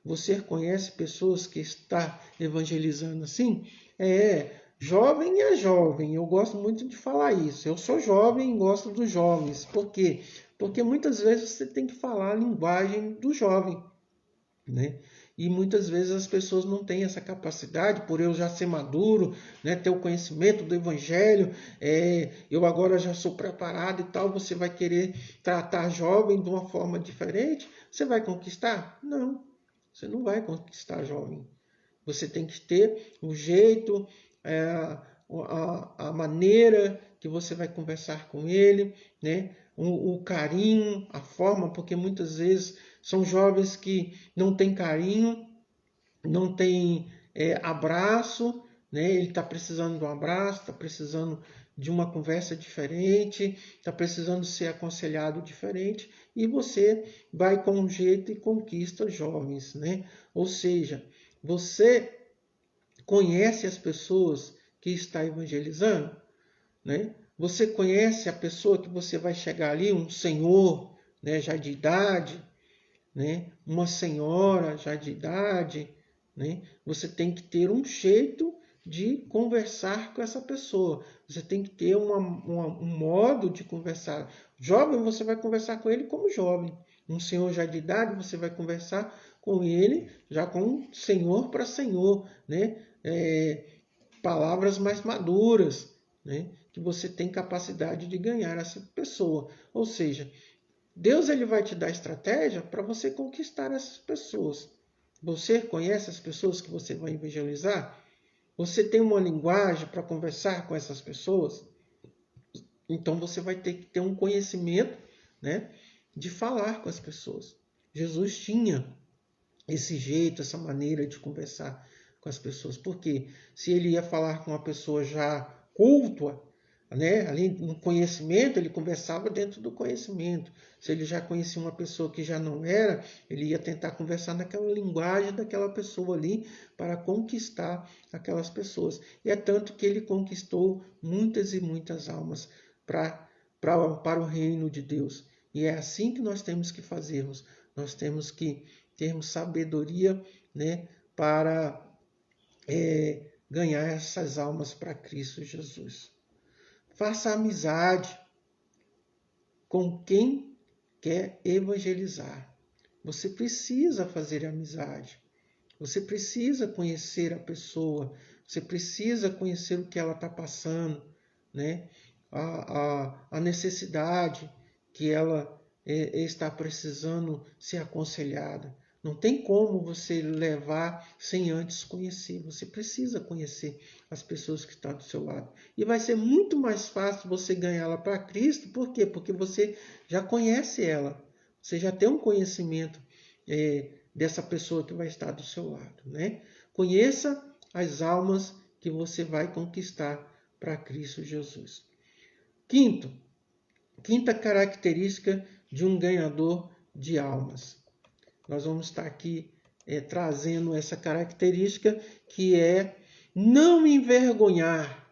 Speaker 1: Você conhece pessoas que estão evangelizando assim? Jovem é jovem, eu gosto muito de falar isso. Eu sou jovem e gosto dos jovens. Por quê? Porque muitas vezes você tem que falar a linguagem do jovem, né? E muitas vezes as pessoas não têm essa capacidade, por eu já ser maduro, né, ter o conhecimento do evangelho, eu agora já sou preparado e tal, você vai querer tratar jovem de uma forma diferente, você vai conquistar? Não, você não vai conquistar jovem. Você tem que ter o jeito, a maneira que você vai conversar com ele, né? O carinho, a forma, porque muitas vezes são jovens que não têm carinho, não têm abraço, né? Ele está precisando de um abraço, está precisando de uma conversa diferente, está precisando ser aconselhado diferente, e você vai com um jeito e conquista jovens, né? Ou seja, você conhece as pessoas que está evangelizando, né? Você conhece a pessoa que você vai chegar ali, um senhor, né, já de idade, né? Uma senhora já de idade, né? Você tem que ter um jeito de conversar com essa pessoa. Você tem que ter um modo de conversar. Jovem, você vai conversar com ele como jovem. Um senhor já de idade, você vai conversar com ele já com senhor para senhor, né? Palavras mais maduras, né? Que você tem capacidade de ganhar essa pessoa. Ou seja, Deus ele vai te dar estratégia para você conquistar essas pessoas. Você conhece as pessoas que você vai evangelizar? Você tem uma linguagem para conversar com essas pessoas? Então você vai ter que ter um conhecimento, né, de falar com as pessoas. Jesus tinha esse jeito, essa maneira de conversar com as pessoas. Porque se ele ia falar com uma pessoa já culta, né, ali no conhecimento, ele conversava dentro do conhecimento. Se ele já conhecia uma pessoa que já não era, ele ia tentar conversar naquela linguagem daquela pessoa ali para conquistar aquelas pessoas. E é tanto que ele conquistou muitas e muitas almas para o reino de Deus. E é assim que nós temos que fazermos. Nós temos que termos sabedoria, né, para ganhar essas almas para Cristo Jesus. Faça amizade com quem quer evangelizar. Você precisa fazer amizade. Você precisa conhecer a pessoa. Você precisa conhecer o que ela está passando, né? A necessidade que ela está precisando ser aconselhada. Não tem como você levar sem antes conhecer. Você precisa conhecer as pessoas que estão do seu lado. E vai ser muito mais fácil você ganhá-la para Cristo. Por quê? Porque você já conhece ela. Você já tem um conhecimento dessa pessoa que vai estar do seu lado, né? Conheça as almas que você vai conquistar para Cristo Jesus. Quinta característica de um ganhador de almas. Nós vamos estar aqui trazendo essa característica que é não envergonhar.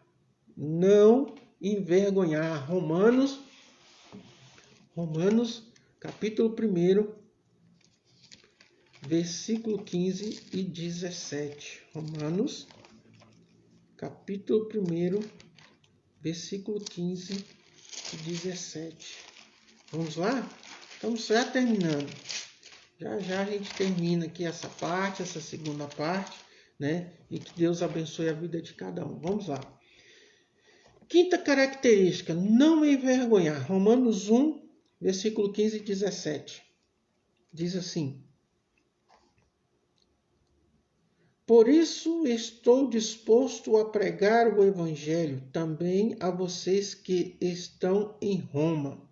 Speaker 1: Não envergonhar. Romanos capítulo 1, versículo 15 e 17. Romanos, capítulo 1, versículo 15 e 17. Vamos lá? Estamos já terminando. Já a gente termina aqui essa parte, essa segunda parte, né? E que Deus abençoe a vida de cada um. Vamos lá. Quinta característica, não envergonhar. Romanos 1, versículo 15 e 17. Diz assim: por isso estou disposto a pregar o Evangelho também a vocês que estão em Roma.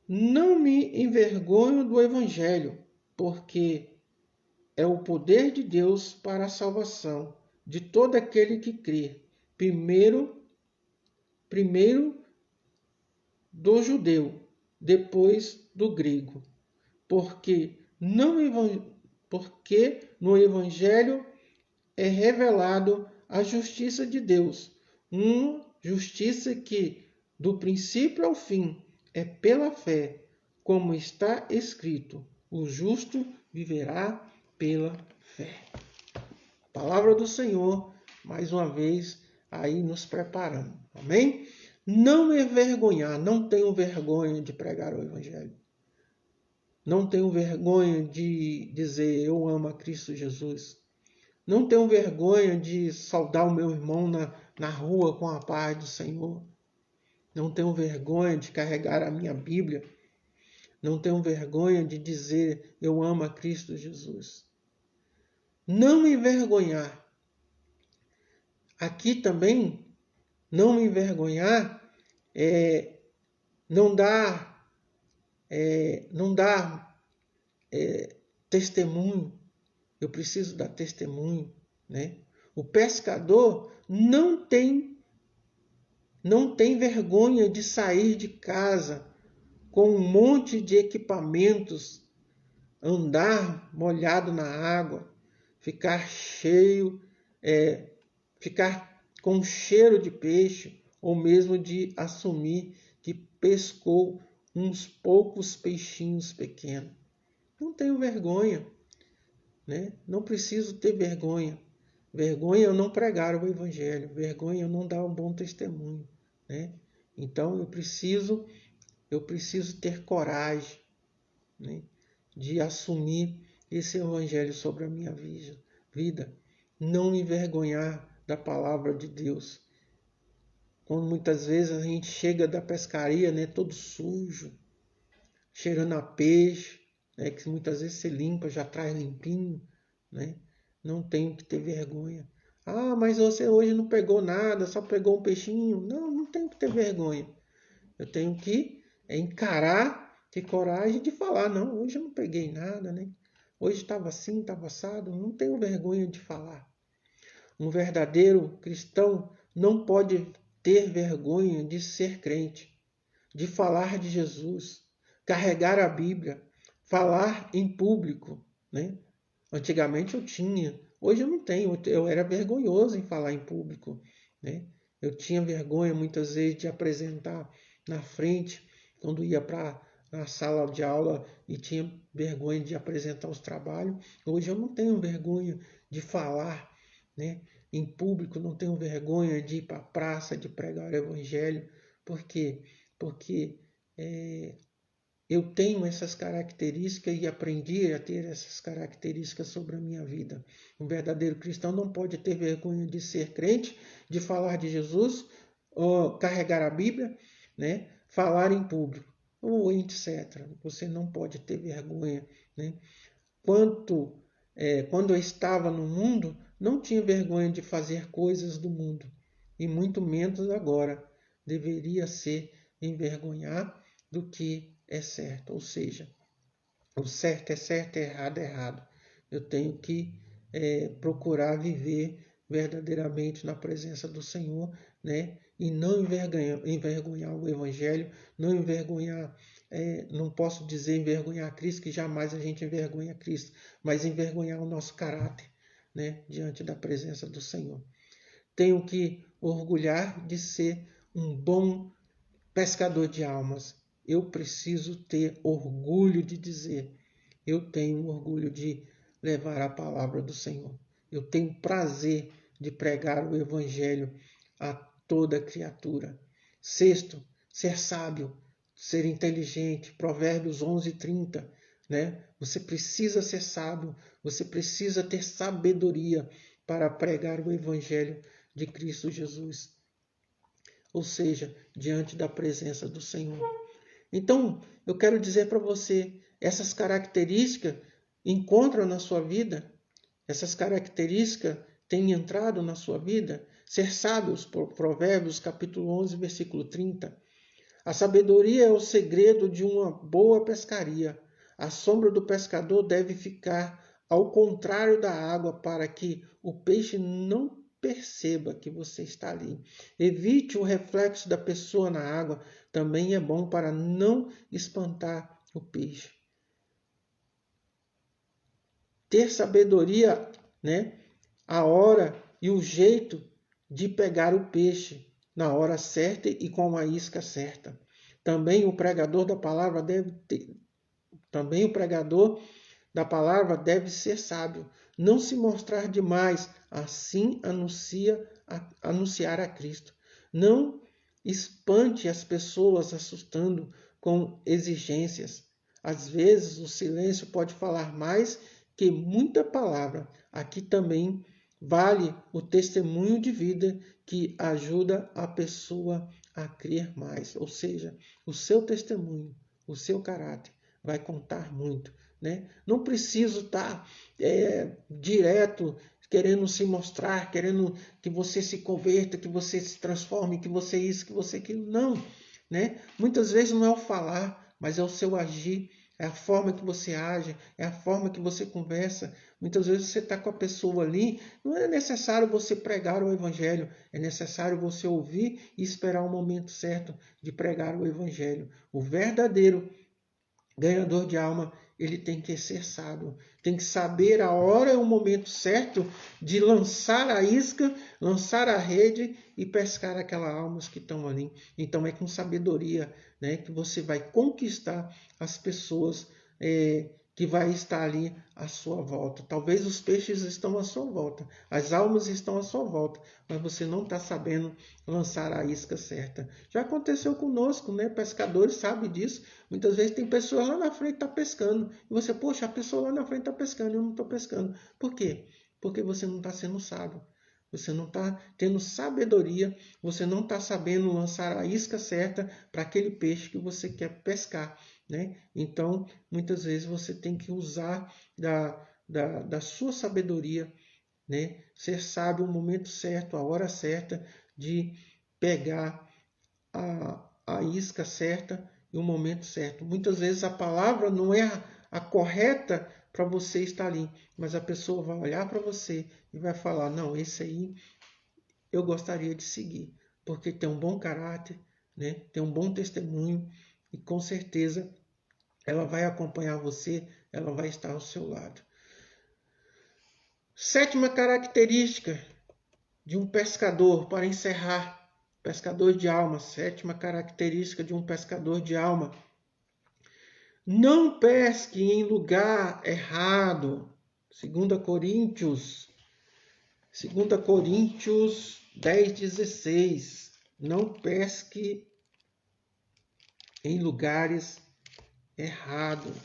Speaker 1: Não me envergonho do Evangelho, porque é o poder de Deus para a salvação de todo aquele que crê. Primeiro do judeu, depois do grego. Porque no Evangelho é revelado a justiça de Deus, uma justiça que, do princípio ao fim, é pela fé, como está escrito: o justo viverá pela fé. Palavra do Senhor, mais uma vez, aí nos preparando. Amém? Não envergonhar, não tenho vergonha de pregar o Evangelho. Não tenho vergonha de dizer eu amo a Cristo Jesus. Não tenho vergonha de saudar o meu irmão na rua com a paz do Senhor. Não tenho vergonha de carregar a minha Bíblia. Não tenho vergonha de dizer eu amo a Cristo Jesus. Não me envergonhar. Aqui também, não me envergonhar não dar testemunho. Eu preciso dar testemunho, né? O pescador não tem vergonha de sair de casa com um monte de equipamentos, andar molhado na água, ficar cheio, ficar com cheiro de peixe, ou mesmo de assumir que pescou uns poucos peixinhos pequenos. Não tenho vergonha, né? Não preciso ter vergonha. Vergonha eu não pregar o Evangelho, vergonha eu não dar um bom testemunho, né? Então eu preciso ter coragem, né, de assumir esse Evangelho sobre a minha vida. Não me envergonhar da palavra de Deus. Quando muitas vezes a gente chega da pescaria, né, todo sujo, cheirando a peixe, né, que muitas vezes você limpa, já traz limpinho, né? Não tenho que ter vergonha. Ah, mas você hoje não pegou nada, só pegou um peixinho. Não tenho que ter vergonha. Eu tenho que É encarar, ter coragem de falar, não, hoje eu não peguei nada, né? Hoje estava assim, estava assado, não tenho vergonha de falar. Um verdadeiro cristão não pode ter vergonha de ser crente, de falar de Jesus, carregar a Bíblia, falar em público, né? Antigamente eu tinha, hoje eu não tenho, eu era vergonhoso em falar em público, né? Eu tinha vergonha muitas vezes de apresentar na frente, quando ia para a sala de aula e tinha vergonha de apresentar os trabalhos. Hoje eu não tenho vergonha de falar, né, em público, não tenho vergonha de ir para a praça, de pregar o evangelho. Por quê? Porque eu tenho essas características e aprendi a ter essas características sobre a minha vida. Um verdadeiro cristão não pode ter vergonha de ser crente, de falar de Jesus, ou carregar a Bíblia, né? Falar em público, ou etc. Você não pode ter vergonha, né? Quando eu estava no mundo, não tinha vergonha de fazer coisas do mundo, e muito menos agora. Deveria ser envergonhar do que é certo, ou seja, o certo é certo, errado é errado. Eu tenho que procurar viver verdadeiramente na presença do Senhor, né? E não envergonhar o Evangelho, não envergonhar, não posso dizer envergonhar Cristo, que jamais a gente envergonha Cristo, mas envergonhar o nosso caráter, né? Diante da presença do Senhor. Tenho que orgulhar de ser um bom pescador de almas. Eu preciso ter orgulho de dizer, eu tenho orgulho de levar a palavra do Senhor. Eu tenho prazer de pregar o evangelho a toda criatura. Sexto, ser sábio, ser inteligente. Provérbios 11:30, né? Você precisa ser sábio, você precisa ter sabedoria para pregar o evangelho de Cristo Jesus. Ou seja, diante da presença do Senhor. Então, eu quero dizer para você, essas características encontram na sua vida, essas características têm entrado na sua vida. Ser sábios, Provérbios capítulo 11, versículo 30. A sabedoria é o segredo de uma boa pescaria. A sombra do pescador deve ficar ao contrário da água para que o peixe não perceba que você está ali. Evite o reflexo da pessoa na água, também é bom para não espantar o peixe. Ter sabedoria, né? A hora e o jeito de pegar o peixe na hora certa e com a isca certa. Também o pregador da palavra deve ser sábio, não se mostrar demais, assim anunciar a Cristo. Não espante as pessoas assustando com exigências. Às vezes o silêncio pode falar mais que muita palavra. Aqui também vale o testemunho de vida que ajuda a pessoa a crer mais. Ou seja, o seu testemunho, o seu caráter vai contar muito, né? Não preciso estar direto querendo se mostrar, querendo que você se converta, que você se transforme, que você isso, que você aquilo. Não, né? Muitas vezes não é o falar, mas é o seu agir. É a forma que você age, é a forma que você conversa. Muitas vezes você está com a pessoa ali, não é necessário você pregar o evangelho, é necessário você ouvir e esperar o momento certo de pregar o evangelho. O verdadeiro ganhador de alma, ele tem que ser sábio, tem que saber a hora e o momento certo de lançar a isca, lançar a rede e pescar aquelas almas que estão ali. Então é com sabedoria, né, que você vai conquistar as pessoas que vai estar ali à sua volta. Talvez os peixes estão à sua volta, as almas estão à sua volta, mas você não está sabendo lançar a isca certa. Já aconteceu conosco, né? Pescadores sabem disso. Muitas vezes tem pessoas lá na frente que estão pescando. E você, poxa, a pessoa lá na frente está pescando, eu não estou pescando. Por quê? Porque você não está sendo sábio. Você não está tendo sabedoria, você não está sabendo lançar a isca certa para aquele peixe que você quer pescar, né? Então, muitas vezes você tem que usar da sua sabedoria, né? Ser sábio no momento certo, a hora certa de pegar a isca certa e o momento certo. Muitas vezes a palavra não é a correta para você estar ali, mas a pessoa vai olhar para você e vai falar, não, esse aí eu gostaria de seguir, porque tem um bom caráter, né? Tem um bom testemunho e com certeza ela vai acompanhar você, ela vai estar ao seu lado. Sétima característica de um pescador, para encerrar, pescador de alma. Sétima característica de um pescador de alma. Não pesque em lugar errado. 2 Coríntios 10:16. Não pesque em lugares errados.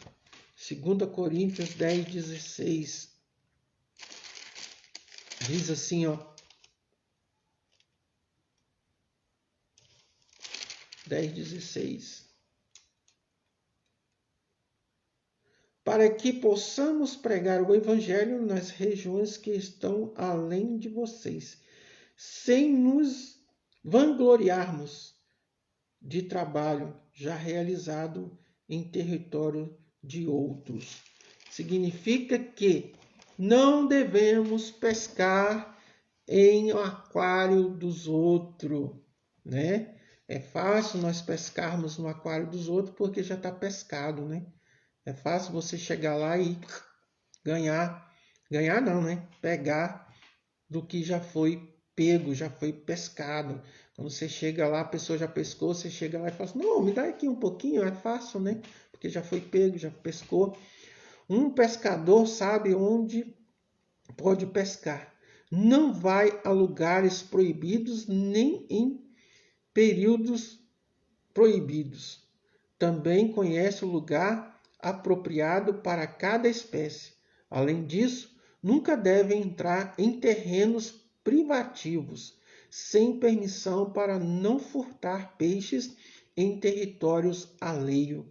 Speaker 1: 2 Coríntios 10:16. Diz assim, ó. 10:16. Para que possamos pregar o Evangelho nas regiões que estão além de vocês, sem nos vangloriarmos de trabalho já realizado em território de outros. Significa que não devemos pescar em aquário dos outros, né? É fácil nós pescarmos no aquário dos outros porque já está pescado, né? É fácil você chegar lá e ganhar não, né? Pegar do que já foi pego, já foi pescado. Quando você chega lá, a pessoa já pescou, você chega lá e fala assim, não, me dá aqui um pouquinho, é fácil, né? Porque já foi pego, já pescou. Um pescador sabe onde pode pescar. Não vai a lugares proibidos nem em períodos proibidos. Também conhece o lugar apropriado para cada espécie. Além disso, nunca deve entrar em terrenos privativos, sem permissão para não furtar peixes em territórios alheios.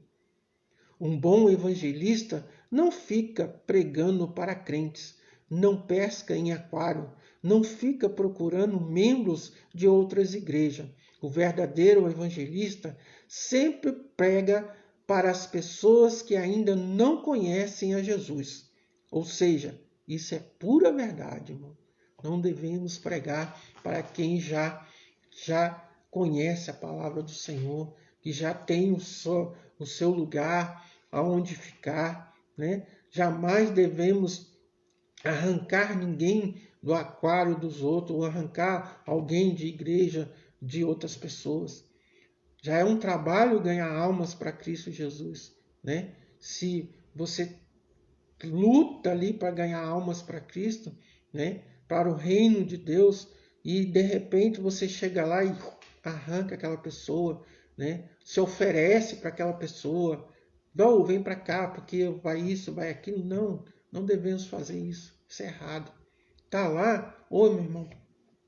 Speaker 1: Um bom evangelista não fica pregando para crentes, não pesca em aquário, não fica procurando membros de outras igrejas. O verdadeiro evangelista sempre prega para as pessoas que ainda não conhecem a Jesus. Ou seja, isso é pura verdade, irmão. Não devemos pregar para quem já conhece a palavra do Senhor, que já tem o seu lugar aonde ficar, né? Jamais devemos arrancar ninguém do aquário dos outros, ou arrancar alguém de igreja de outras pessoas. Já é um trabalho ganhar almas para Cristo Jesus, né? Se você luta ali para ganhar almas para Cristo, né? Para o reino de Deus, e de repente você chega lá e arranca aquela pessoa, né? Se oferece para aquela pessoa, não, vem para cá porque vai isso, vai aquilo. Não devemos fazer isso. Isso é errado. Tá lá, ô meu irmão,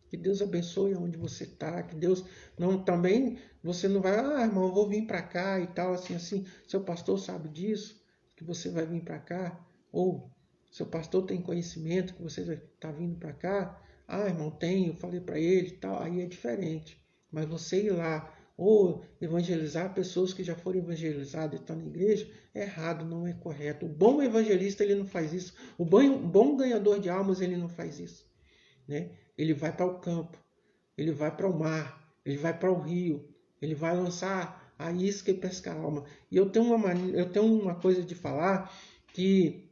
Speaker 1: que Deus abençoe onde você tá, que Deus não também você não vai, irmão, eu vou vir para cá e tal, assim, seu pastor sabe disso, que você vai vir para cá, ou seu pastor tem conhecimento que você está vindo para cá, irmão, tem, eu falei para ele e tal, aí é diferente. Mas você ir lá ou evangelizar pessoas que já foram evangelizadas e estão na igreja, é errado, não é correto. O bom evangelista, ele não faz isso. O bom ganhador de almas, ele não faz isso, né? Ele vai para o campo, ele vai para o mar, ele vai para o rio, ele vai lançar a isca e pescar a alma. E eu tenho uma coisa de falar que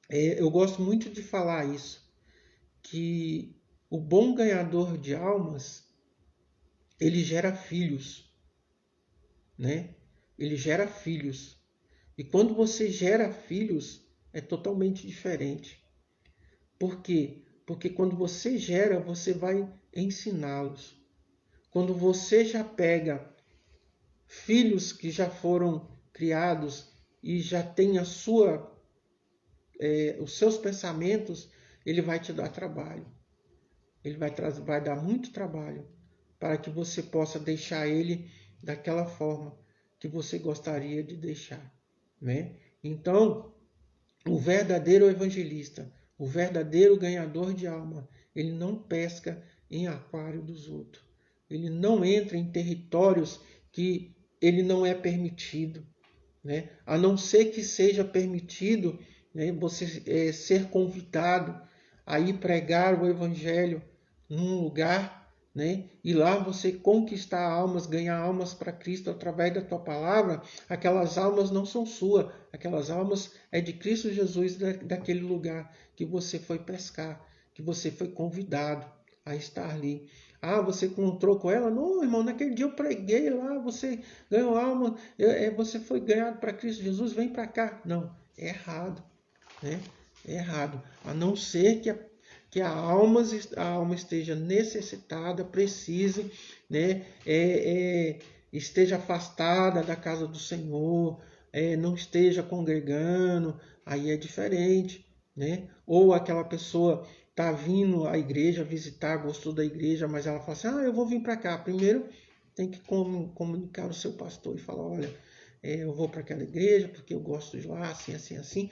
Speaker 1: eu gosto muito de falar isso, que o bom ganhador de almas, ele gera filhos, né? Ele gera filhos. E quando você gera filhos, é totalmente diferente. Por quê? Porque quando você gera, você vai ensiná-los. Quando você já pega filhos que já foram criados e já tem os seus pensamentos, ele vai te dar trabalho. Ele vai dar muito trabalho para que você possa deixar ele daquela forma que você gostaria de deixar, né? Então, o verdadeiro evangelista, o verdadeiro ganhador de alma, ele não pesca em aquário dos outros. Ele não entra em territórios que ele não é permitido, né? A não ser que seja permitido, né, você ser convidado a ir pregar o evangelho num lugar, né, e lá você conquistar almas, ganhar almas para Cristo através da tua palavra. Aquelas almas não são suas, aquelas almas é de Cristo Jesus, daquele lugar que você foi pescar, que você foi convidado a estar ali. Ah, você encontrou com ela? Não, irmão, naquele dia eu preguei lá, você ganhou alma, você foi ganhado para Cristo Jesus, vem para cá. Não, é errado, né? É errado. A não ser que a alma esteja necessitada, precise, né? Esteja afastada da casa do Senhor, não esteja congregando, aí é diferente, né? Ou aquela pessoa está vindo à igreja visitar, gostou da igreja, mas ela fala assim, eu vou vir para cá. Primeiro tem que comunicar ao seu pastor e falar, olha, eu vou para aquela igreja porque eu gosto de lá, assim, assim, assim.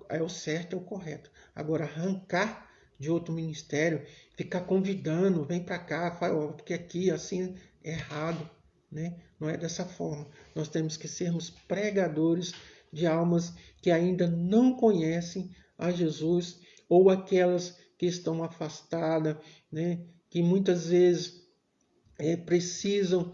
Speaker 1: É o certo, é o correto. Agora, arrancar de outro ministério, ficar convidando, vem para cá, porque aqui, assim, é errado, né? Não é dessa forma. Nós temos que sermos pregadores de almas que ainda não conhecem a Jesus, ou aquelas que estão afastadas, né? Que muitas vezes precisam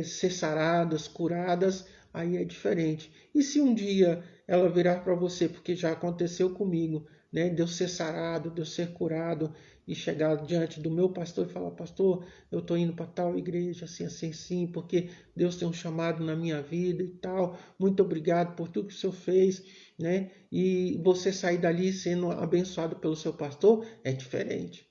Speaker 1: ser saradas, curadas, aí é diferente. E se um dia ela virar para você, porque já aconteceu comigo, né, de eu ser sarado, de eu ser curado, e chegar diante do meu pastor e falar, pastor, eu estou indo para tal igreja, assim, assim, sim, porque Deus tem um chamado na minha vida e tal, muito obrigado por tudo que o senhor fez, né? E você sair dali sendo abençoado pelo seu pastor, é diferente,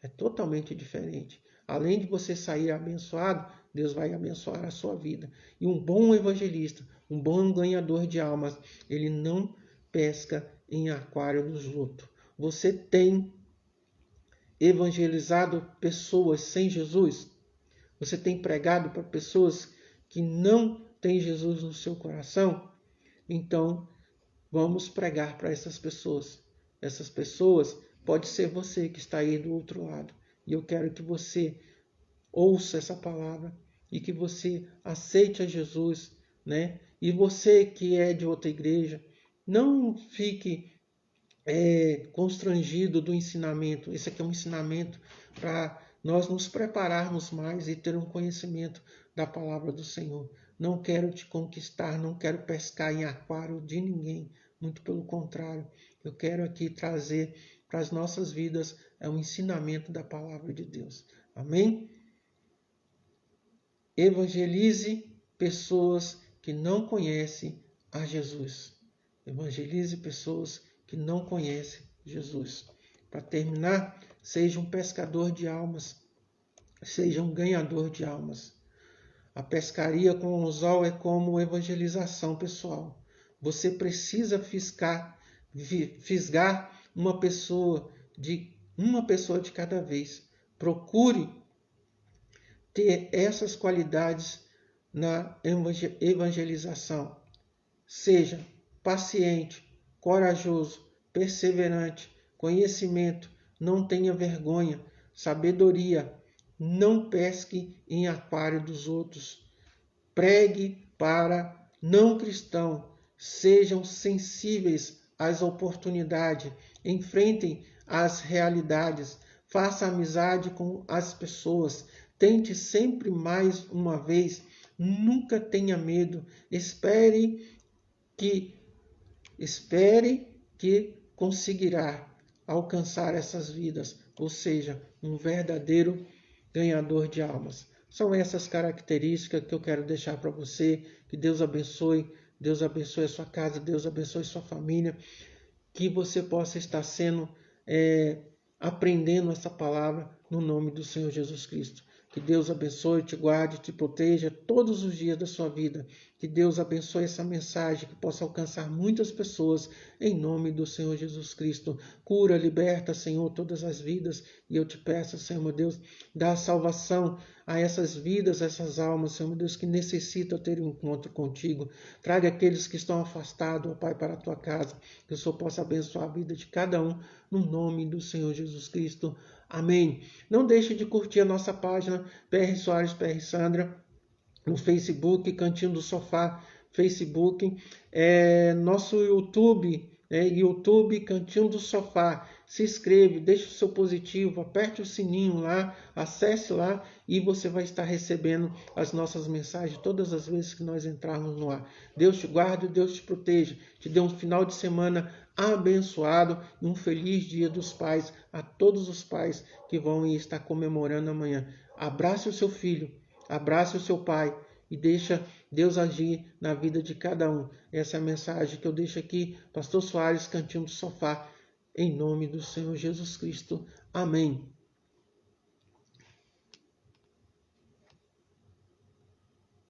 Speaker 1: é totalmente diferente. Além de você sair abençoado, Deus vai abençoar a sua vida. E um bom evangelista, um bom ganhador de almas, ele não pesca em aquário dos lutos. Você tem evangelizado pessoas sem Jesus? Você tem pregado para pessoas que não têm Jesus no seu coração? Então, vamos pregar para essas pessoas. Essas pessoas pode ser você que está aí do outro lado. E eu quero que você ouça essa palavra e que você aceite a Jesus, né? E você que é de outra igreja, não fique constrangido do ensinamento. Esse aqui é um ensinamento para nós nos prepararmos mais e ter um conhecimento da palavra do Senhor. Não quero te conquistar, não quero pescar em aquário de ninguém. Muito pelo contrário, eu quero aqui trazer para as nossas vidas um ensinamento da palavra de Deus. Amém? Evangelize pessoas que não conhecem a Jesus. Evangelize pessoas que não conhecem Jesus. Para terminar, seja um pescador de almas, seja um ganhador de almas. A pescaria com o anzol é como evangelização pessoal. Você precisa fisgar uma pessoa de cada vez. Procure ter essas qualidades na evangelização. Seja paciente, corajoso, perseverante, conhecimento, não tenha vergonha, sabedoria, não pesque em aquário dos outros. Pregue para não cristãos, sejam sensíveis às oportunidades, enfrentem as realidades, faça amizade com as pessoas, tente sempre mais uma vez, nunca tenha medo, espere que conseguirá alcançar essas vidas, ou seja, um verdadeiro ganhador de almas. São essas características que eu quero deixar para você. Que Deus abençoe a sua casa, Deus abençoe a sua família, que você possa estar aprendendo essa palavra no nome do Senhor Jesus Cristo. Que Deus abençoe, te guarde, te proteja todos os dias da sua vida. Que Deus abençoe essa mensagem, que possa alcançar muitas pessoas em nome do Senhor Jesus Cristo. Cura, liberta, Senhor, todas as vidas. E eu te peço, Senhor meu Deus, dá salvação a essas vidas, a essas almas, Senhor meu Deus, que necessitam ter um encontro contigo. Traga aqueles que estão afastados, ó Pai, para a tua casa. Que o Senhor possa abençoar a vida de cada um, no nome do Senhor Jesus Cristo. Amém. Não deixe de curtir a nossa página PR Soares, PR Sandra, no Facebook, Cantinho do Sofá, Facebook, nosso YouTube, YouTube Cantinho do Sofá. Se inscreve, deixe o seu positivo, aperte o sininho lá, acesse lá e você vai estar recebendo as nossas mensagens todas as vezes que nós entrarmos no ar. Deus te guarde, Deus te proteja, te dê um final de semana abençoado e um feliz Dia dos Pais a todos os pais que vão estar comemorando amanhã. Abrace o seu filho, abrace o seu pai e deixa Deus agir na vida de cada um. Essa é a mensagem que eu deixo aqui, Pastor Soares, Cantinho do Sofá, em nome do Senhor Jesus Cristo. Amém.